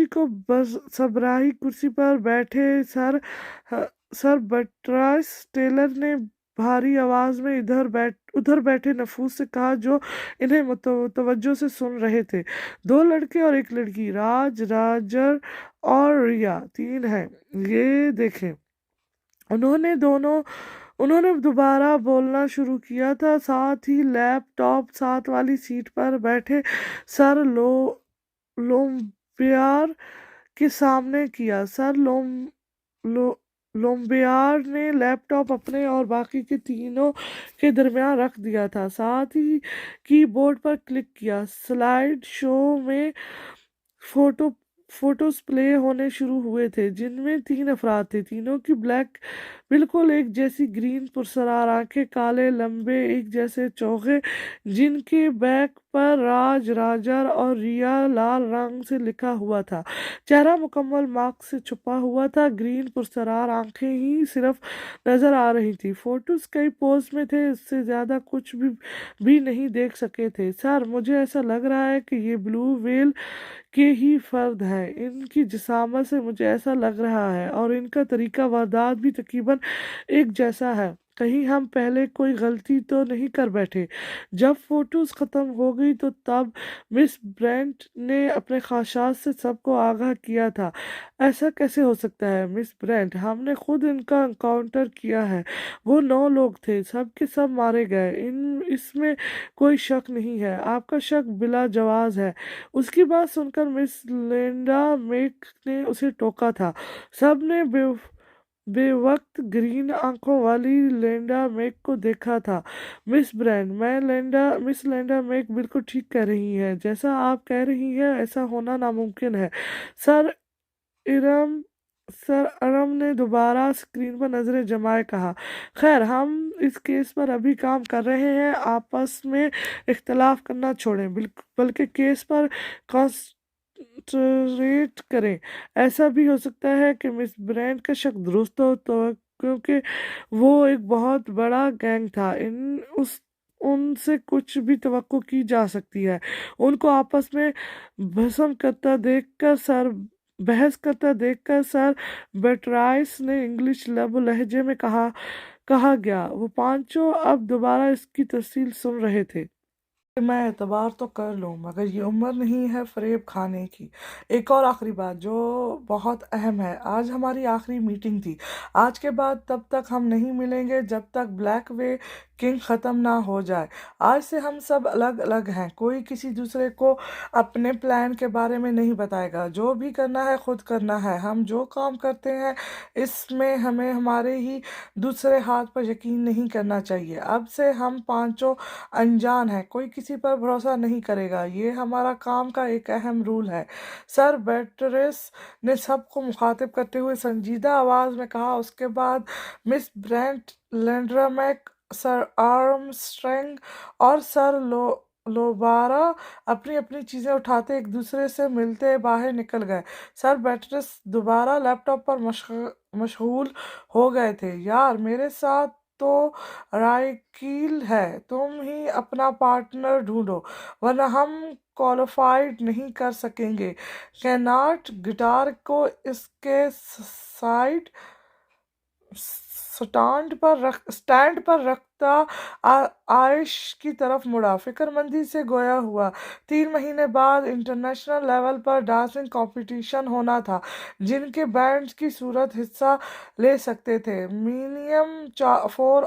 को बस सबराही कुर्सी पर बैठे सर बटरास टेलर ने भारी आवाज में उधर बैठे नफूस से कहा, जो इन्हें तवज्जो से सुन रहे थे। 2 लड़के और 1 लड़की, राजर और रिया, 3 हैं, ये देखें। उन्होंने दोबारा बोलना शुरू किया था, साथ ही लैपटॉप साथ वाली सीट पर बैठे सर लोम्बियार के सामने किया। लो, लोम्बियार ने लैपटॉप अपने और बाकी के तीनों के दरमियान रख दिया था, साथ ही कीबोर्ड पर क्लिक किया। स्लाइड शो में फोटो फोटोज प्ले होने शुरू हुए थे, जिनमें 3 अफराद थे, तीनों की बिल्कुल एक जैसी ग्रीन पुरसरार आंखें, काले लंबे एक जैसे चौगे, जिनके बैक पर राजर और रिया लाल रंग से लिखा हुआ था। चेहरा मुकम्मल मास्क से छुपा हुआ था, ग्रीन पुरसरार आंखें ही सिर्फ नजर आ रही थी। फोटोज कई पोज में थे, इससे ज्यादा कुछ भी नहीं देख सके थे। सर, मुझे ऐसा लग रहा है कि ये ब्लू वेल के ही फर्द हैं। इनकी जिसामत से मुझे ऐसा लग रहा है, और इनका तरीका वारदात भी तकरीबन एक जैसा है। कहीं हम पहले कोई गलती तो नहीं कर बैठे? जब फोटोज खत्म हो गई तो तब मिस ब्रेंट ने अपने ख़ाशात से सबको आगाह किया था। ऐसा कैसे हो सकता है मिस ब्रेंट? हमने खुद इनका एनकाउंटर किया है। वो 9 लोग थे, सब के सब मारे गए, इसमें कोई शक नहीं है। आपका शक बिला जवाज है। उसकी बात सुनकर मिस लिंडा मेक ने उसे टोका था। सबने बेवक्त ग्रीन आंखों वाली लिंडा मेक को देखा था। मिस लिंडा मेक बिल्कुल ठीक कह रही हैं। जैसा आप कह रही हैं ऐसा होना नामुमकिन है। सर इरम सर अरम ने दोबारा स्क्रीन पर नजरें जमाए कहा, खैर, हम इस केस पर अभी काम कर रहे हैं, आपस में इख्तलाफ करना छोड़ें, बल्कि केस पर कॉन्सेंट्रेट करें। ऐसा भी हो सकता है कि मिस ब्रांड का शक दुरुस्त हो, तो क्योंकि वो एक बहुत बड़ा गैंग था, उनसे कुछ भी तवक्को की जा सकती है। उनको आपस में भस्म करता देखकर सर बहस करता देखकर सर बटराइस ने इंग्लिश लहजे में कहा गया। वो पांचों अब दोबारा इसकी तफसील सुन रहे थे। मैं एतबार तो कर लूँ मगर ये उम्र नहीं है फरेब खाने की। एक और आखिरी बात जो बहुत अहम है, आज हमारी आखिरी मीटिंग थी। आज के बाद तब तक हम नहीं मिलेंगे जब तक ब्लैक वे किंग ख़त्म ना हो जाए। आज से हम सब अलग अलग हैं, कोई किसी दूसरे को अपने प्लान के बारे में नहीं बताएगा। जो भी करना है खुद करना है। हम जो काम करते हैं इसमें हमें हमारे ही दूसरे हाथ पर यकीन नहीं करना चाहिए। अब से हम पांचों अनजान हैं, कोई किसी पर भरोसा नहीं करेगा। ये हमारा काम का एक अहम रूल है। सर बैटरेस ने सबको मुखातिब करते हुए संजीदा आवाज में कहा। उसके बाद मिस ब्रेंट लैंड्रामैक, सर आर्मस्ट्रैंग और सर लोबारा अपनी अपनी चीजें उठाते एक दूसरे से मिलते बाहर निकल गए। सर बैटरेस दोबारा लैपटॉप पर मशगूल हो गए थे। यार, मेरे साथ तो रायकील है, तुम ही अपना पार्टनर ढूंढो वरना हम क्वालिफाइड नहीं कर सकेंगे। कैनाट गिटार को इसके साइड स्टैंड पर रखता आयश की तरफ मुड़ा, फिक्रमंदी से गोया हुआ। 3 महीने बाद इंटरनेशनल लेवल पर डांसिंग कंपटीशन होना था, जिनके बैंड्स की सूरत हिस्सा ले सकते थे। मिनिमम 4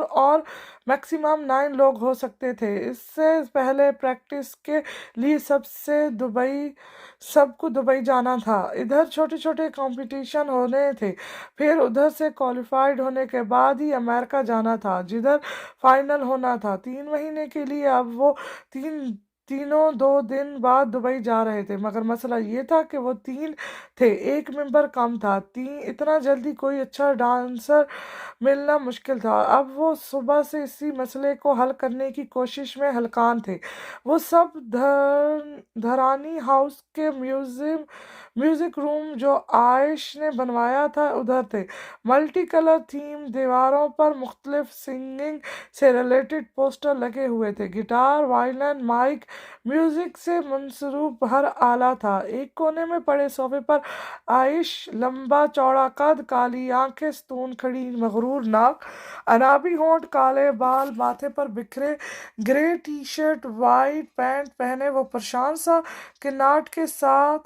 और मैक्सिमम 9 लोग हो सकते थे। इससे पहले प्रैक्टिस के लिए सबको दुबई जाना था। इधर छोटे छोटे कंपटीशन होने थे, फिर उधर से क्वालिफाइड होने के बाद ही अमेरिका जाना था, जिधर फाइनल होना था। 3 महीने के लिए अब वो तीनों 2 दिन बाद दुबई जा रहे थे, मगर मसला ये था कि वो 3 थे, एक मेंबर कम था। इतना जल्दी कोई अच्छा डांसर मिलना मुश्किल था। अब वो सुबह से इसी मसले को हल करने की कोशिश में हलकान थे। वो सब धरानी हाउस के म्यूजिक रूम जो आयश ने बनवाया था उधर थे। मल्टी कलर थीम दीवारों पर मुख्तलिफ सिंगिंग से रिलेटेड पोस्टर लगे हुए थे। गिटार, वायलिन, माइक, म्यूजिक से मंसरूब हर आला था। एक कोने में पड़े सोफे पर आयश, लंबा चौड़ा कद, काली आंखें, स्तून खड़ी मगरूर नाक, अनाबी होंठ, काले बाल, माथे पर बिखरे grey T shirt, white pant पहने वो परेशान सा किन्नाट के साथ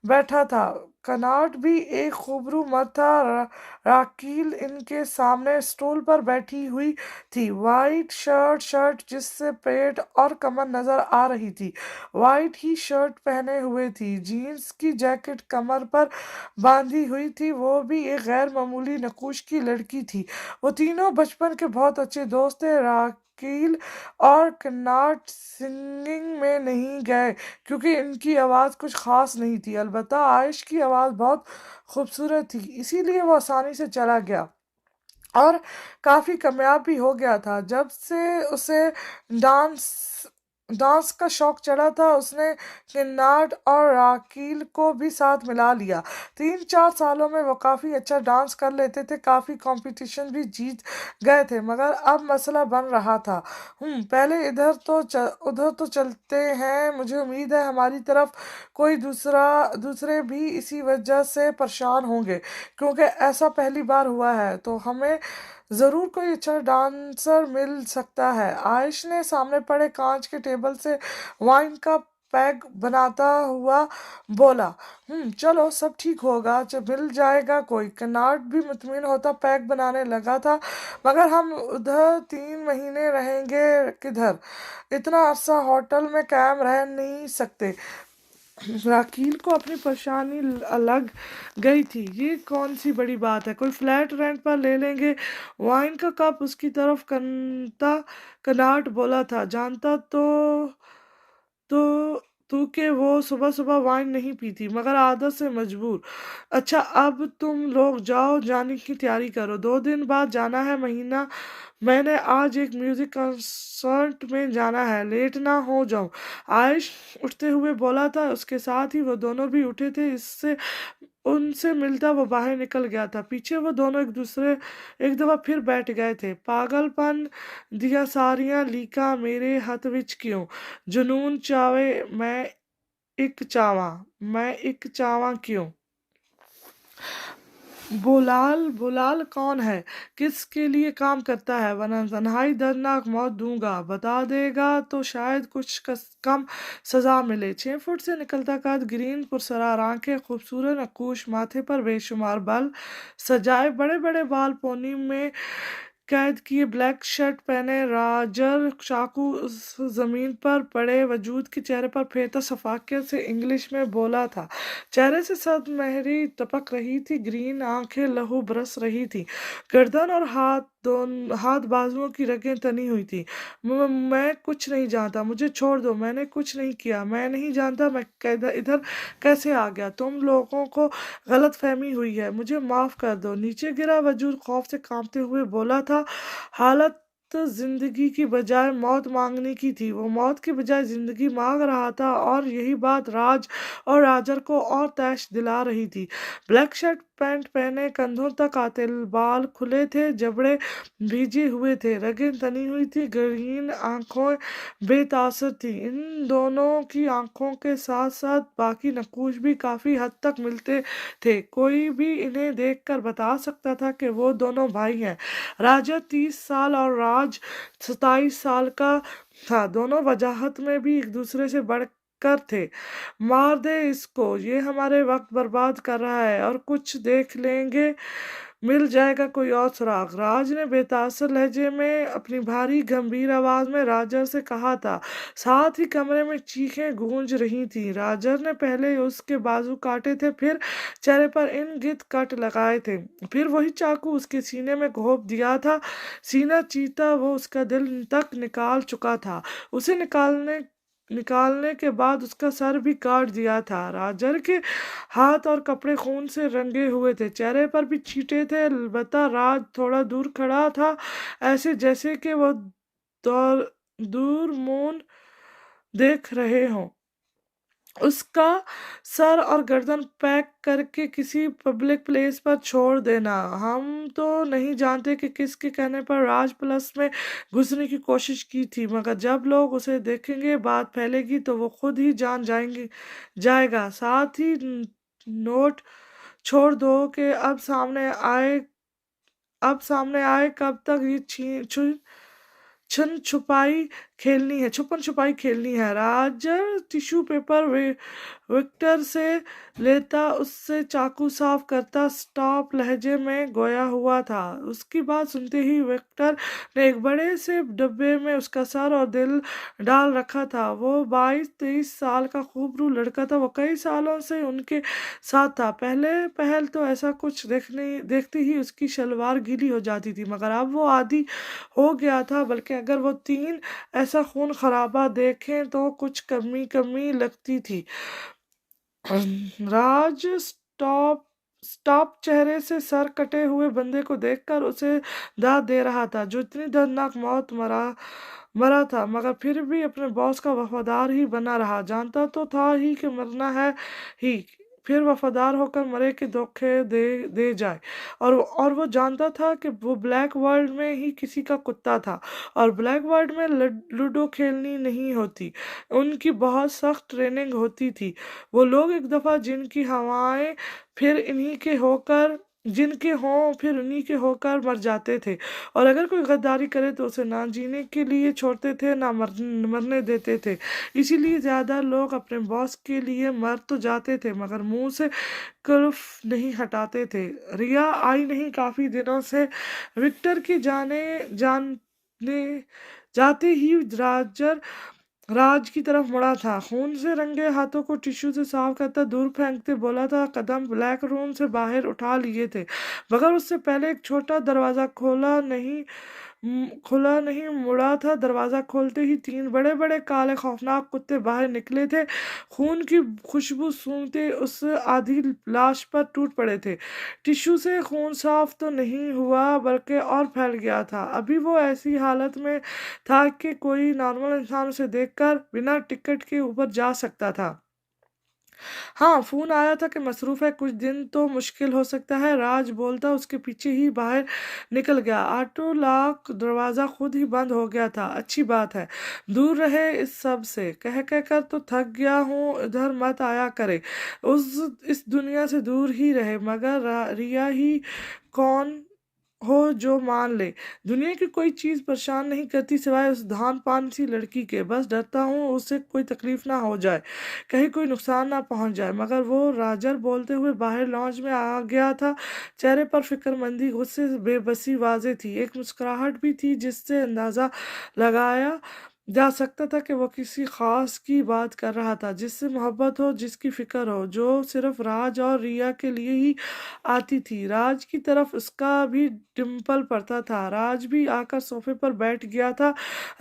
बैठा था। कनाट भी एक खूबरू मर्द था। राकील इनके सामने स्टूल पर बैठी हुई थी, वाइट शर्ट जिससे पेट और कमर नजर आ रही थी, वाइट ही शर्ट पहने हुए थी, जीन्स की जैकेट कमर पर बांधी हुई थी। वो भी एक गैर मामूली नकुश की लड़की थी। वो तीनों बचपन के बहुत अच्छे दोस्त थे। राकील और कन्नाट सिंगिंग में नहीं गए क्योंकि इनकी आवाज़ कुछ खास नहीं थी, अलबत्ता आयश की आवाज़ बहुत खूबसूरत थी, इसीलिए वो आसानी से चला गया और काफ़ी कामयाब भी हो गया था। जब से उसे डांस डांस का शौक चढ़ा था, उसने किन्नाट और राकील को भी साथ मिला लिया। 3-4 सालों में वो काफ़ी अच्छा डांस कर लेते थे, काफ़ी कंपटीशन भी जीत गए थे, मगर अब मसला बन रहा था। पहले उधर तो चलते हैं, मुझे उम्मीद है हमारी तरफ कोई दूसरे भी इसी वजह से परेशान होंगे, क्योंकि ऐसा पहली बार हुआ है, तो हमें ज़रूर कोई अच्छा डांसर मिल सकता है। आयश ने सामने पड़े कांच के टेबल से वाइन का पैग बनाता हुआ बोला। चलो सब ठीक होगा, जब मिल जाएगा कोई। कनाट भी मुतमिन होता पैग बनाने लगा था। मगर हम उधर 3 महीने रहेंगे किधर, इतना अरसा होटल में कायम रह नहीं सकते। राकील को अपनी परेशानी लग गई थी। ये कौन सी बड़ी बात है, कोई फ्लैट रेंट पर ले लेंगे। वाइन का कप उसकी तरफ कनाट बोला था। जानता तो तू के वो सुबह सुबह वाइन नहीं पीती, मगर आदत से मजबूर। अच्छा, अब तुम लोग जाओ, जाने की तैयारी करो, 2 दिन बाद जाना है। मैंने आज एक म्यूजिक कंसर्ट में जाना है, लेट ना हो जाऊं। आयुष उठते हुए बोला था, उसके साथ ही वो दोनों भी उठे थे। इससे उनसे मिलता वो बाहर निकल गया था। पीछे वो दोनों एक दफा फिर बैठ गए थे। पागलपन दिया सारियां लीका मेरे हथ विच क्यों, जुनून चावे मैं एक चावा क्यों। بولال بولال کون ہے، کس کے لیے کام کرتا ہے، ورنہ تنہائی دردناک موت دوں گا، بتا دے گا تو شاید کچھ کم سزا ملے۔ 6 فٹ سے نکلتا قد، گرین پرسرار آنکھیں، خوبصورت نقوش، ماتھے پر بے شمار بال سجائے بڑے بڑے بال پونی میں قید کیے، بلیک شرٹ پہنے راجر چاقو زمین پر پڑے وجود کے چہرے پر پھیرتا شفقت سے انگلش میں بولا تھا۔ چہرے سے سرد مہری ٹپک رہی تھی، گرین آنکھیں لہو برس رہی تھی، گردن اور ہاتھ بازوؤں کی رگیں تنی ہوئی تھی۔ میں کچھ نہیں جانتا، مجھے چھوڑ دو، میں نے کچھ نہیں کیا، میں نہیں جانتا میں ادھر کیسے آ گیا، تم لوگوں کو غلط فہمی ہوئی ہے، مجھے معاف کر دو۔ نیچے گرا وجود خوف سے کانپتے ہوئے بولا تھا، حالت زندگی کی بجائے موت مانگنے کی تھی، وہ موت کی بجائے زندگی مانگ رہا تھا، اور یہی بات راج اور راجر کو اور طیش دلا رہی تھی۔ بلیک شرٹ پینٹ پہنے، کندھوں تک آتے بال کھلے تھے، جبڑے بھیجے ہوئے تھے، رگیں تنی ہوئی تھی، گرین آنکھیں بے تاثر تھیں۔ ان دونوں کی آنکھوں کے ساتھ ساتھ باقی نقوش بھی کافی حد تک ملتے تھے، کوئی بھی انہیں دیکھ کر بتا سکتا تھا کہ وہ دونوں بھائی ہیں۔ راجر 30 سال اور راج 27 سال کا تھا، دونوں وجاہت میں بھی ایک دوسرے سے بڑھ کر تھے۔ مار دے اس کو، یہ ہمارے وقت برباد کر رہا ہے، اور کچھ دیکھ لیں گے، مل جائے گا کوئی اور سراغ۔ راج نے بے تاثر لہجے میں اپنی بھاری گمبھیر آواز میں راجر سے کہا تھا، ساتھ ہی کمرے میں چیخیں گونج رہی تھیں۔ راجر نے پہلے اس کے بازو کاٹے تھے، پھر چہرے پر ان گد کٹ لگائے تھے، پھر وہی چاقو اس کے سینے میں گھونپ دیا تھا، سینہ چیرتا وہ اس کا دل تک نکال چکا تھا، اسے نکالنے کے بعد اس کا سر بھی کاٹ دیا تھا۔ راجر کے ہاتھ اور کپڑے خون سے رنگے ہوئے تھے، چہرے پر بھی چھینٹے تھے، البتہ راج تھوڑا دور کھڑا تھا، ایسے جیسے کہ وہ دور مون دیکھ رہے ہوں۔ اس کا سر اور گردن پیک کر کے کسی پبلک پلیس پر چھوڑ دینا۔ ہم تو نہیں جانتے کہ کس کے کہنے پر راج پلس میں گھسنے کی کوشش کی تھی، مگر جب لوگ اسے دیکھیں گے، بات پھیلے گی تو وہ خود ہی جان جائے گا۔ ساتھ ہی نوٹ چھوڑ دو کہ اب سامنے آئے کب تک یہ چھپن چھپائی کھیلنی ہے۔ راجر ٹیشو پیپر وکٹر سے لیتا، اس سے چاقو صاف کرتا، سٹاپ لہجے میں گویا ہوا تھا۔ اس کی بات سنتے ہی وکٹر نے ایک بڑے سے ڈبے میں اس کا سر اور دل ڈال رکھا تھا۔ وہ 22-23 سال کا خوبرو لڑکا تھا، وہ کئی سالوں سے ان کے ساتھ تھا۔ پہل تو ایسا کچھ دیکھتے ہی اس کی شلوار گیلی ہو جاتی تھی، مگر اب وہ عادی ہو گیا تھا، بلکہ اگر وہ 3 ایسا خون خرابہ دیکھیں تو کچھ کمی لگتی تھی۔ راج سٹاپ چہرے سے سر کٹے ہوئے بندے کو دیکھ کر اسے داد دے رہا تھا، جو اتنی دردناک موت مرا تھا، مگر پھر بھی اپنے باس کا وفادار ہی بنا رہا۔ جانتا تو تھا ہی کہ مرنا ہے ہی، پھر وفادار ہو کر مرے کہ دھوکے دے جائے، اور وہ جانتا تھا کہ وہ بلیک ورلڈ میں ہی کسی کا کتا تھا، اور بلیک ورلڈ میں لوڈو کھیلنی نہیں ہوتی، ان کی بہت سخت ٹریننگ ہوتی تھی۔ وہ لوگ ایک دفعہ جن کے ہوں پھر انہی کے ہو کر مر جاتے تھے، اور اگر کوئی غداری کرے تو اسے نہ جینے کے لیے چھوڑتے تھے نہ مرنے دیتے تھے۔ اسی لیے زیادہ لوگ اپنے باس کے لیے مر تو جاتے تھے، مگر منہ سے کلف نہیں ہٹاتے تھے۔ ریا آئی نہیں کافی دنوں سے۔ وکٹر کے جاتے ہی راج کی طرف مڑا تھا، خون سے رنگے ہاتھوں کو ٹیشو سے صاف کرتا، دور پھینکتے بولا تھا، قدم بلیک روم سے باہر اٹھا لیے تھے، مگر اس سے پہلے ایک چھوٹا دروازہ کھلا نہیں مڑا تھا۔ دروازہ کھولتے ہی 3 بڑے بڑے کالے خوفناک کتے باہر نکلے تھے، خون کی خوشبو سونگھتے اس آدھی لاش پر ٹوٹ پڑے تھے۔ ٹیشو سے خون صاف تو نہیں ہوا بلکہ اور پھیل گیا تھا۔ ابھی وہ ایسی حالت میں تھا کہ کوئی نارمل انسان اسے دیکھ کر بنا ٹکٹ کے اوپر جا سکتا تھا۔ हाँ, फ़ोन आया था कि मसरूफ़ है, कुछ दिन तो मुश्किल हो सकता है, राज बोलता उसके पीछे ही बाहर निकल गया। ऑटो लॉक दरवाज़ा खुद ही बंद हो गया था। अच्छी बात है, दूर रहे इस सब से, कह कर तो थक गया हूँ, इधर मत आया करे। उस इस दुनिया से दूर ही रहे, मगर रिया ही कौन हो जो मान ले। दुनिया की कोई चीज़ परेशान नहीं करती सिवाय उस धान पान सी लड़की के। बस डरता हूँ उसे कोई तकलीफ ना हो जाए, कहीं कोई नुकसान ना पहुंच जाए। मगर वो राजर बोलते हुए बाहर लॉन्ज में आ गया था। चेहरे पर फिक्रमंदी, गुस्से, बेबसी वाज़े थी। एक मुस्कुराहट भी थी जिससे अंदाज़ा लगाया जा सकता था कि वो किसी खास की बात कर रहा था, जिससे मोहब्बत हो, जिसकी फिक्र हो, जो सिर्फ राज और रिया के लिए ही आती थी। राज की तरफ उसका भी डिम्पल पड़ता था। राज भी आकर सोफे पर बैठ गया था।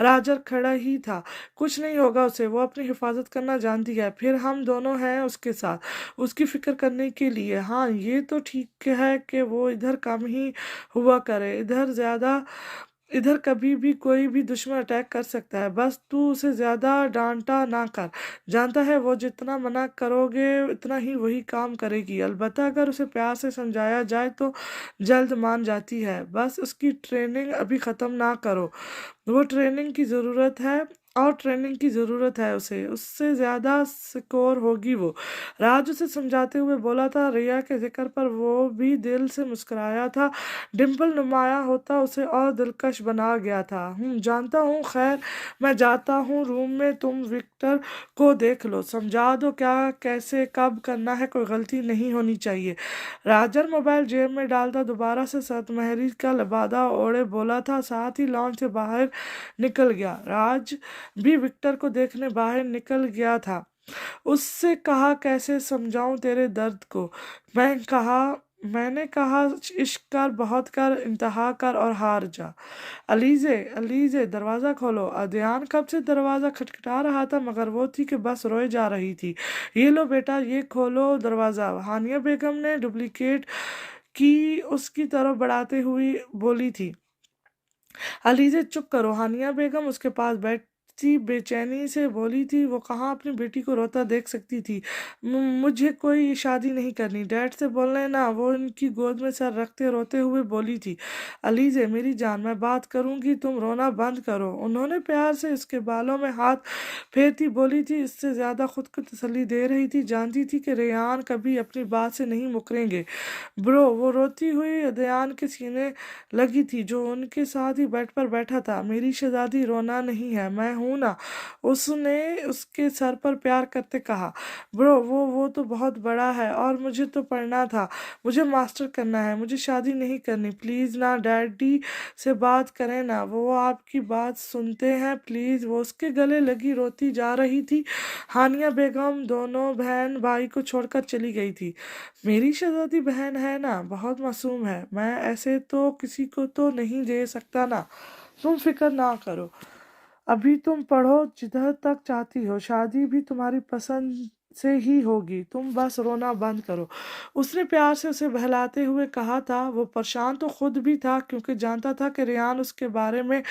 राजर खड़ा ही था। कुछ नहीं होगा उसे, वो अपनी हिफाजत करना जानती है। फिर हम दोनों हैं उसके साथ, उसकी फिक्र करने के लिए। हाँ, ये तो ठीक है कि वो इधर कम ही हुआ करे, इधर कभी भी कोई भी दुश्मन अटैक कर सकता है। बस तू उसे ज्यादा डांटा ना कर, जानता है वो जितना मना करोगे उतना ही वही काम करेगी। अलबत्ता अगर उसे प्यार से समझाया जाए तो जल्द मान जाती है। बस उसकी ट्रेनिंग अभी ख़त्म ना करो, वो ट्रेनिंग की ज़रूरत है, और ट्रेनिंग की ज़रूरत है उसे, उससे ज़्यादा सिक्योर होगी वो। राज उसे समझाते हुए बोला था। रिया के जिक्र पर वो भी दिल से मुस्कुराया था। डिम्पल नुमाया होता उसे और दिलकश बना गया था। जानता हूँ, खैर मैं जाता हूँ रूम में, तुम विक्टर को देख लो, समझा दो क्या कैसे कब करना है, कोई गलती नहीं होनी चाहिए। राजर मोबाइल जेब में डालता दोबारा से सतमहरी का लबादा ओढ़े बोला था, साथ ही लॉन्च से बाहर निकल गया। राज भी विक्टर को देखने बाहर निकल गया था। उससे कहा, कैसे समझाऊं तेरे दर्द को। मैंने कहा, इश्क कर, बहुत कर, इंतहा कर और हार जा। अलीजे अलीजे दरवाज़ा खोलो। अदयान कब से दरवाज़ा खटखटा रहा था, मगर वो थी कि बस रोए जा रही थी। ये लो बेटा, ये खोलो दरवाज़ा, हानिया बेगम ने डुप्लीकेट की उसकी तरफ बढ़ाते हुई बोली थी। अलीजे चुप करो। हानिया बेगम उसके पास बैठी बेचैनी से बोली थी। वो कहाँ अपनी बेटी को रोता देख सकती थी। मुझे कोई शादी नहीं करनी, डैड से बोलने ना। वो उनकी गोद में सर रखते रोते हुए बोली थी। अलीजे मेरी जान, मैं बात करूंगी, तुम रोना बंद करो। उन्होंने प्यार से उसके बालों में हाथ फेरती बोली थी। इससे ज्यादा खुद को तसल्ली दे रही थी। जानती थी कि रेयान कभी अपनी बात से नहीं मुकरेंगे। ब्रो, वो रोती हुई अदयान के सीने लगी थी, जो उनके साथ ही बेड पर बैठा था। मेरी शहजादी, रोना नहीं है, मैं हूं ना, उसने उसके सर पर प्यार करते कहा। ब्रो, वो तो बहुत बड़ा है, और मुझे तो पढ़ना था, मुझे मास्टर करना है, मुझे शादी नहीं करनी। प्लीज ना, डैडी से बात करें ना, वो आपकी बात सुनते हैं, प्लीज। वो उसके गले लगी रोती जा रही थी। हानिया बेगम दोनों बहन भाई को छोड़कर चली गई थी। मेरी शहजादी बहन है ना, बहुत मासूम है, मैं ऐसे तो किसी को तो नहीं दे सकता ना। तुम फिक्र ना करो, अभी तुम पढ़ो जिधर तक चाहती हो, शादी भी तुम्हारी पसंद से ही होगी, तुम बस रोना बंद करो। उसने प्यार से उसे बहलाते हुए कहा था। वो परेशान तो खुद भी था, क्योंकि जानता था कि रेयान उसके बारे में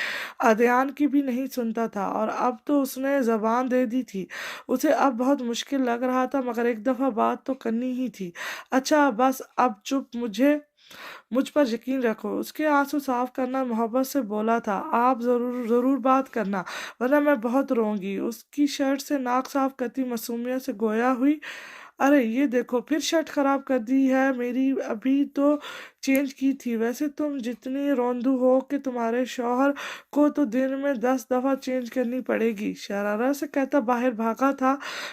अदयान की भी नहीं सुनता था, और अब तो उसने जबान दे दी थी। उसे अब बहुत मुश्किल लग रहा था, मगर एक दफ़ा बात तो करनी ही थी। अच्छा बस अब चुप, मुझ पर यकीन रखो। उसके आंसू साफ करना मोहब्बत से बोला था। आप जरूर जरूर बात करना, वरना मैं बहुत रोऊंगी। उसकी शर्ट से नाक साफ करती मासूमियत से गोया हुई। अरे ये देखो, फिर शर्ट खराब कर दी है मेरी, अभी तो चेंज की थी। वैसे तुम जितनी रोंदू हो कि तुम्हारे शौहर को तो दिन में 10 दफा चेंज करनी पड़ेगी, शरारा से कहता बाहर भागा था।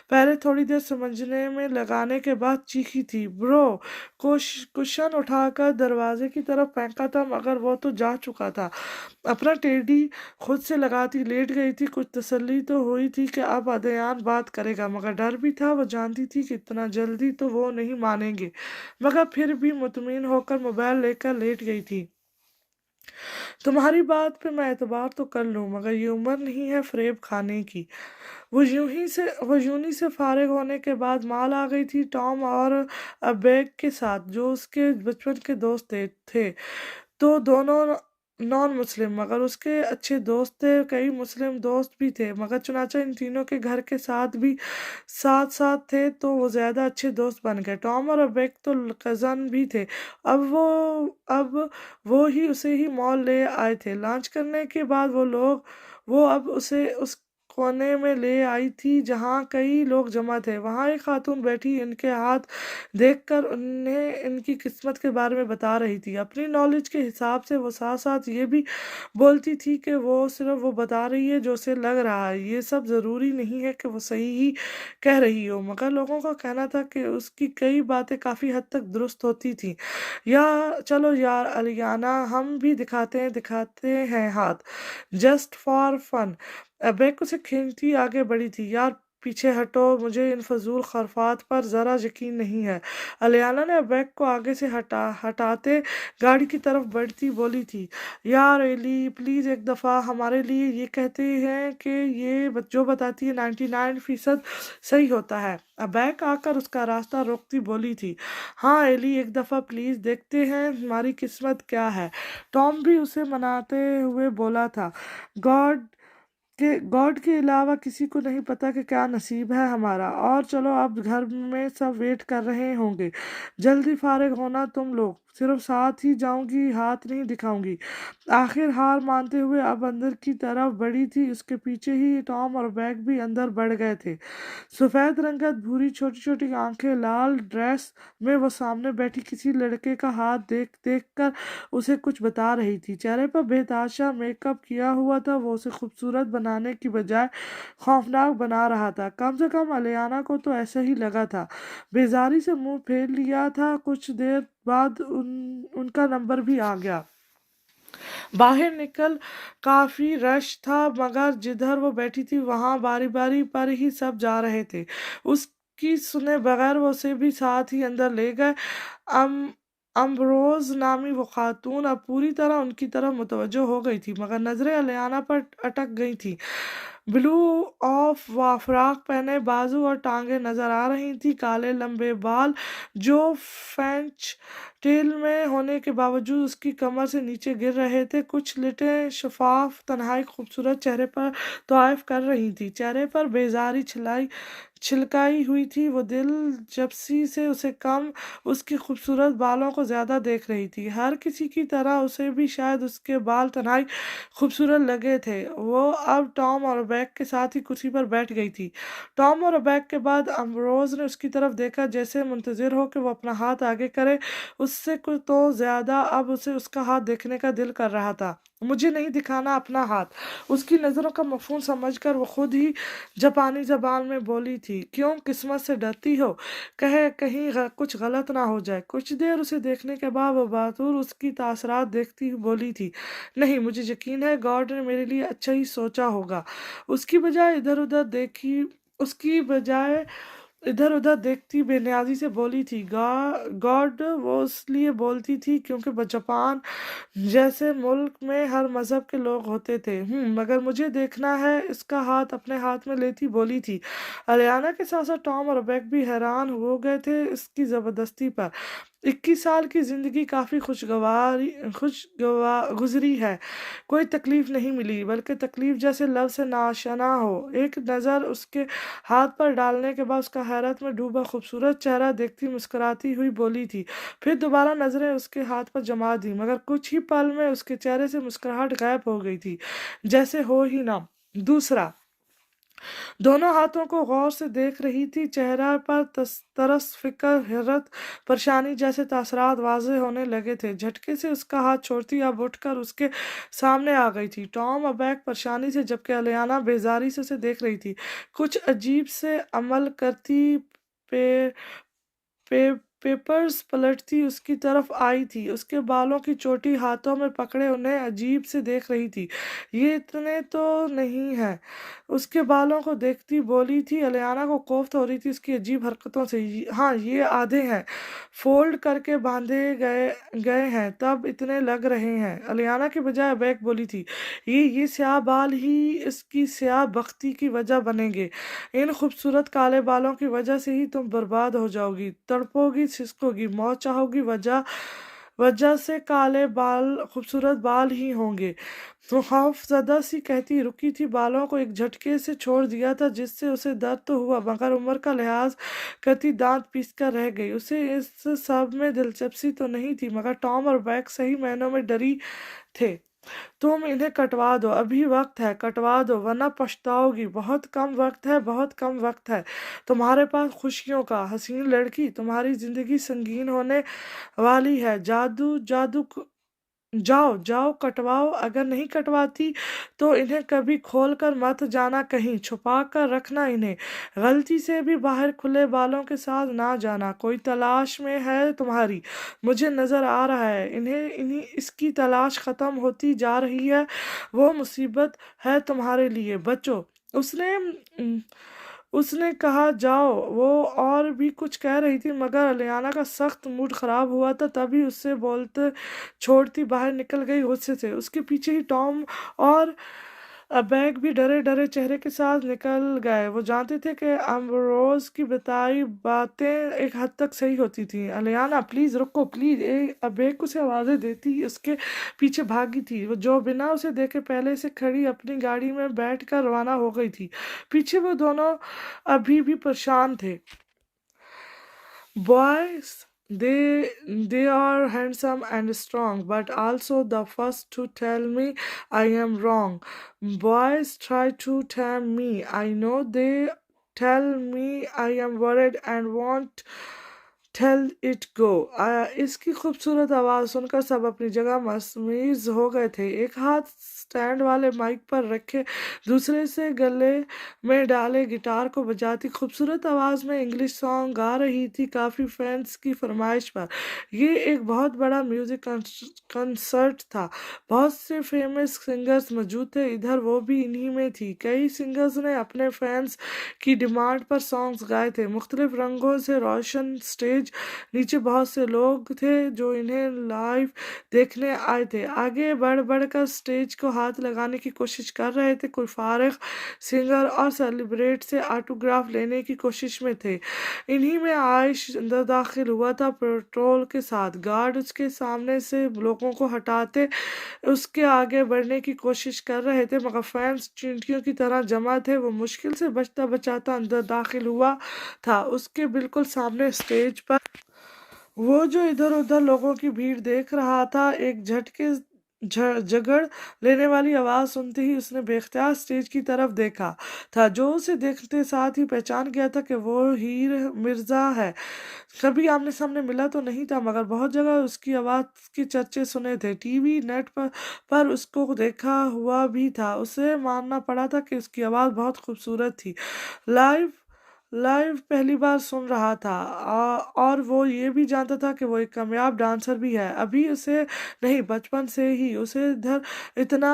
पहले थोड़ी देर समझने में लगाने के बाद चीखी थी। ब्रो, कुशन उठाकर दरवाजे की तरफ फेंका था, मगर वो तो जा चुका था। अपना टेडी खुद से लगाती लेट गई थी। कुछ तसल्ली तो हुई थी कि अब अदयान बात करेगा, मगर डर भी था। वो जानती थी कि इतना जल्दी तो वो नहीं मानेंगे, मगर फिर भी मुतमिन होकर मोबाइल लेकर लेट गई थी। तुम्हारी बात पे मैं एतबार तो कर लूँ, मगर ये उम्र नहीं है फ़रेब खाने की। वो यूनी से फारिग होने के बाद माल आ गई थी, टॉम और बेग के साथ, जो उसके बचपन के दोस्त थे। तो दोनों नॉन मुस्लिम, मगर उसके अच्छे दोस्त थे, कई मुस्लिम दोस्त भी थे, मगर चुनांचे इन तीनों के घर के साथ भी साथ साथ थे तो वो ज़्यादा अच्छे दोस्त बन गए। टॉम और बेक तो कज़न भी थे। अब वो ही उसे ही मॉल ले आए थे। लंच करने के बाद वो अब उसे उस कोने में ले आई थी जहाँ कई लोग जमा थे। वहाँ एक खातून बैठी इनके हाथ देखकर उन्हें इनकी किस्मत के बारे में बता रही थी। अपनी नॉलेज के हिसाब से वो साथ साथ ये भी बोलती थी कि वो सिर्फ वो बता रही है जो उसे लग रहा है, ये सब ज़रूरी नहीं है कि वो सही ही कह रही हो। मगर लोगों का कहना था कि उसकी कई बातें काफ़ी हद तक दुरुस्त होती थी। या चलो यार अलियाना, हम भी दिखाते हैं हाथ, जस्ट फॉर फन। बेक उसे खींचती आगे बढ़ी थी। यार पीछे हटो, मुझे इन फजूल खरफात पर ज़रा यकीन नहीं है। अलियाना ने बैग को आगे से हटाते गाड़ी की तरफ बढ़ती बोली थी, यार एली प्लीज़ एक दफ़ा हमारे लिए ये कहते हैं कि ये जो बताती है 99% सही होता है। बैग आकर उसका रास्ता रोकती बोली थी, हाँ एली एक दफ़ा प्लीज़ देखते हैं हमारी किस्मत क्या है। टॉम भी उसे मनाते हुए बोला था, गॉड के अलावा किसी को नहीं पता कि क्या नसीब है हमारा। और चलो अब घर में सब वेट कर रहे होंगे, जल्दी फारिग होना तुम लोग, सिर्फ साथ ही जाऊंगी, हाथ नहीं दिखाऊंगी। आखिर हार मानते हुए अब अंदर की तरफ बढ़ी थी। उसके पीछे ही टॉम और बैग भी अंदर बढ़ गए थे। सफ़ेद रंगत भूरी छोटी छोटी आंखें, लाल ड्रेस में वो सामने बैठी किसी लड़के का हाथ देख देख कर उसे कुछ बता रही थी। चेहरे पर बेतहाशा मेकअप किया हुआ था। वो उसे खूबसूरत बनाने की बजाय खौफनाक बना रहा था। कम से कम अलियाना को तो ऐसा ही लगा था। बेजारी से मुंह फेर लिया था। कुछ देर बाद उनका नंबर भी आ गया। बाहर निकल काफी रश था, मगर जिधर वो बैठी थी वहां बारी बारी पर ही सब जा रहे थे। उसकी सुने बगैर वो उसे भी साथ ही अंदर ले गए। अम अम्ब्रोज नामी वो खातून अब पूरी तरह उनकी तरफ मुतवज्जो हो गई थी, मगर नजरें अलियाना पर अटक गई थी। ब्लू ऑफ फ्राक पहने बाजू और टांगे नजर आ रही थी, काले लंबे बाल जो फ्रेंच टेल में होने के बावजूद उसकी कमर से नीचे गिर रहे थे, कुछ लिटे शफाफ तन्हाई खूबसूरत चेहरे पर तौफ कर रही थी। चेहरे पर बेजारी छिलकाई हुई थी। वो दिलचस्पी से उसे कम, उसकी खूबसूरत बालों को ज्यादा देख रही थी। हर किसी की तरह उसे भी शायद उसके बाल तन्हाई खूबसूरत लगे थे। वो अब टॉम और बैग के साथ ही कुर्सी पर बैठ गई थी। टॉम और बैग के बाद अम्ब्रोज ने उसकी तरफ देखा, जैसे मुंतजिर हो कि वो अपना हाथ आगे करे। उससे कुछ तो ज्यादा अब उसे उसका हाथ देखने का दिल कर रहा था। मुझे नहीं दिखाना अपना हाथ, उसकी नज़रों का मफहूम समझकर वो खुद ही जापानी जबान में बोली थी, क्यों किस्मत से डरती हो, कहे कहीं कुछ गलत ना हो जाए। कुछ देर उसे देखने के बाद वो बहादुर उसकी तासरात देखती हुई बोली थी, नहीं मुझे यकीन है गॉड ने मेरे लिए अच्छा ही सोचा होगा। उसकी बजाय इधर उधर देखती बेनियाजी से बोली थी, गॉड वो इसलिए बोलती थी क्योंकि जापान जैसे मुल्क में हर मजहब के लोग होते थे। मगर मुझे देखना है, इसका हाथ अपने हाथ में लेती बोली थी। अलियाना के साथ साथ टॉम और बेक भी हैरान हो गए थे इसकी जबरदस्ती पर। 21 साल की जिंदगी काफी खुशगवार गुजरी है। कोई तकलीफ नहीं मिली, बल्कि तकलीफ जैसे लफ्ज से नाशना हो। एक नज़र उसके हाथ पर डालने के बाद उसका हैरत में डूबा खूबसूरत चेहरा देखती मुस्कुराती हुई बोली थी। फिर दोबारा नजरें उसके हाथ पर जमा दी, मगर कुछ ही पल में उसके चेहरे से मुस्कुराहट गायब हो गई थी, जैसे हो ही ना। दूसरा, दोनों हाथों को गौर से देख रही थी। चेहरा पर तरस, फिक्र, हैरत, परेशानी जैसे तासरात वाज़ेह होने लगे थे। झटके से उसका हाथ छोड़ती अब उठकर उसके सामने आ गई थी। टॉम अबैक परेशानी से, जबकि अलियाना बेजारी से उसे देख रही थी। कुछ अजीब से अमल करती पे पे पेपर्स पलटती उसकी तरफ आई थी। उसके बालों की चोटी हाथों में पकड़े उन्हें अजीब से देख रही थी। ये इतने तो नहीं है, उसके बालों को देखती बोली थी। अलियाना को कोफ्त हो रही थी उसकी अजीब हरकतों से। हाँ ये आधे हैं, फोल्ड करके बांधे गए गए हैं तब इतने लग रहे हैं। अलियाना के बजाय अबैक बोली थी, ये स्याह बाल ही इसकी स्याह बख्ती की वजह बनेंगे। इन खूबसूरत काले बालों की वजह से ही तुम बर्बाद हो जाओगी, तड़पोगी, सिसकोगी, मौत चाहोगी। वजह वजह से काले बाल खूबसूरत बाल ही होंगे। तो खौफजदा सी कहती रुकी थी, बालों को एक झटके से छोड़ दिया था जिससे उसे दर्द तो हुआ मगर उम्र का लिहाज करती दांत पीस कर रह गई। उसे इस सब में दिलचस्पी तो नहीं थी मगर टॉम और बैग सही मायनों में डरी थे। तुम इन्हें कटवा दो, अभी वक्त है, कटवा दो वरना पछताओगी। बहुत कम वक्त है, बहुत कम वक्त है तुम्हारे पास खुशियों का। हसीन लड़की, तुम्हारी जिंदगी संगीन होने वाली है। जादू जादू जाओ जाओ कटवाओ। अगर नहीं कटवाती तो इन्हें कभी खोल कर मत जाना, कहीं छुपा कर रखना इन्हें। गलती से भी बाहर खुले बालों के साथ ना जाना। कोई तलाश में है तुम्हारी, मुझे नजर आ रहा है। इन्हें इन्हीं इसकी तलाश खत्म होती जा रही है। वो मुसीबत है तुम्हारे लिए, बचो। उसने उसने कहा जाओ। वो और भी कुछ कह रही थी मगर अलियाना का सख्त मूड खराब हुआ था, तभी उससे बोलते छोड़ती बाहर निकल गई गुस्से से। उसके पीछे ही टॉम और बैग भी डरे डरे चेहरे के साथ निकल गए। वो जानते थे कि अम्ब्रोज की बताई बातें एक हद तक सही होती थी। अलियाना प्लीज रुको, प्लीज। बैग उसे आवाजें देती उसके पीछे भागी थी, वो जो बिना उसे देखे पहले से खड़ी अपनी गाड़ी में बैठ कर रवाना हो गई थी। पीछे वो दोनों अभी भी परेशान थे। Boys, they are handsome and strong, but also the first to tell me I am wrong. Boys try to tame me. I know they tell me I am worried and won't tell it go. इसकी खूबसूरत आवाज़ सुनकर सब अपनी जगह मसमीज हो गए थे। एक हाथ स्टैंड वाले माइक पर रखे, दूसरे से गले में डाले गिटार को बजाती खूबसूरत आवाज़ में इंग्लिश सॉन्ग गा रही थी, काफ़ी फैंस की फरमाइश पर। ये एक बहुत बड़ा म्यूज़िक कंसर्ट था, बहुत से फेमस सिंगर्स मौजूद थे, इधर वो भी इन्हीं में थी। कई सिंगर्स ने अपने फैंस की डिमांड पर सॉन्ग्स गाए थे। मुख्तलिफ रंगों से रोशन स्टेज नीचे बहुत से लोग थे जो इन्हें लाइव देखने आए थे, आगे बढ़ बढ़ कर स्टेज को हाथ लगाने की कोशिश कर रहे थे। कोई फारिग सिंगर और सेलिब्रेट से ऑटोग्राफ लेने की कोशिश में थे। इन्हीं में आयश अंदर दाखिल हुआ था पेट्रोल के साथ। गार्ड उसके सामने से लोगों को हटाते उसके आगे बढ़ने की कोशिश कर रहे थे मगर फैंस चींटियों की तरह जमा थे। वो मुश्किल से बचता बचाता अंदर दाखिल हुआ था। उसके बिल्कुल सामने स्टेज पर वो जो इधर उधर लोगों की भीड़ देख रहा था, एक झटके जगड़ लेने वाली आवाज सुनते ही उसने बेख्तियार स्टेज की तरफ देखा था, जो उसे देखते साथ ही पहचान गया था कि वो हीर मिर्जा है। कभी आमने सामने मिला तो नहीं था मगर बहुत जगह उसकी आवाज के चर्चे सुने थे, टीवी नेट पर उसको देखा हुआ भी था। उसे मानना पड़ा था कि उसकी आवाज बहुत खूबसूरत थी। लाइव लाइव पहली बार सुन रहा था, और वो ये भी जानता था कि वो एक कामयाब डांसर भी है। अभी उसे नहीं, बचपन से ही उसे इधर इतना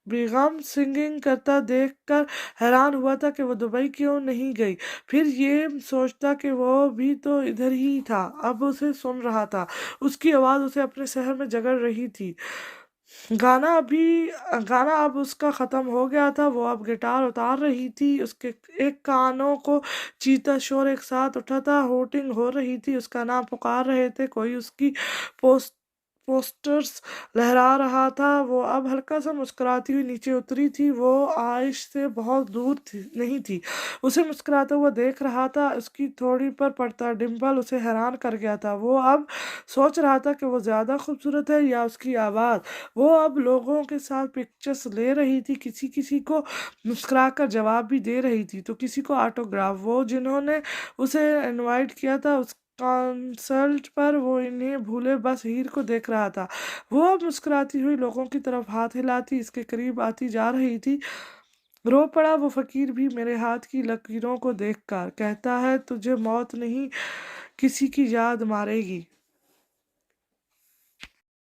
बेगम सिंगिंग करता देखकर हैरान हुआ था कि वो दुबई क्यों नहीं गई। फिर ये सोचता कि वो भी तो इधर ही था, अब उसे सुन रहा था। उसकी आवाज़ उसे अपने शहर में जगड़ रही थी। गाना अब उसका ख़त्म हो गया था। वो अब गिटार उतार रही थी। उसके एक कानों को चीता शोर एक साथ उठा था, होटिंग हो रही थी, उसका नाम पुकार रहे थे, कोई उसकी पोस्टर्स लहरा रहा था। वो अब हल्का सा मुस्कुराती हुई नीचे उतरी थी। वो आयश से बहुत दूर नहीं थी, उसे मुस्कुराता हुआ देख रहा था। उसकी थोड़ी पर पड़ता डिम्पल उसे हैरान कर गया था। वो अब सोच रहा था कि वो ज़्यादा खूबसूरत है या उसकी आवाज़। वो अब लोगों के साथ पिक्चर्स ले रही थी, किसी किसी को मुस्कुराकर जवाब भी दे रही थी तो किसी को ऑटोग्राफ। वो जिन्होंने उसे इनवाइट किया था उस कंसर्ट पर, वो इन्हें भूले बस हीर को देख रहा था। वो अब मुस्कुराती हुई लोगों की तरफ हाथ हिलाती इसके करीब आती जा रही थी। रो पड़ा वो फकीर भी मेरे हाथ की लकीरों को देखकर, कहता है तुझे मौत नहीं किसी की याद मारेगी।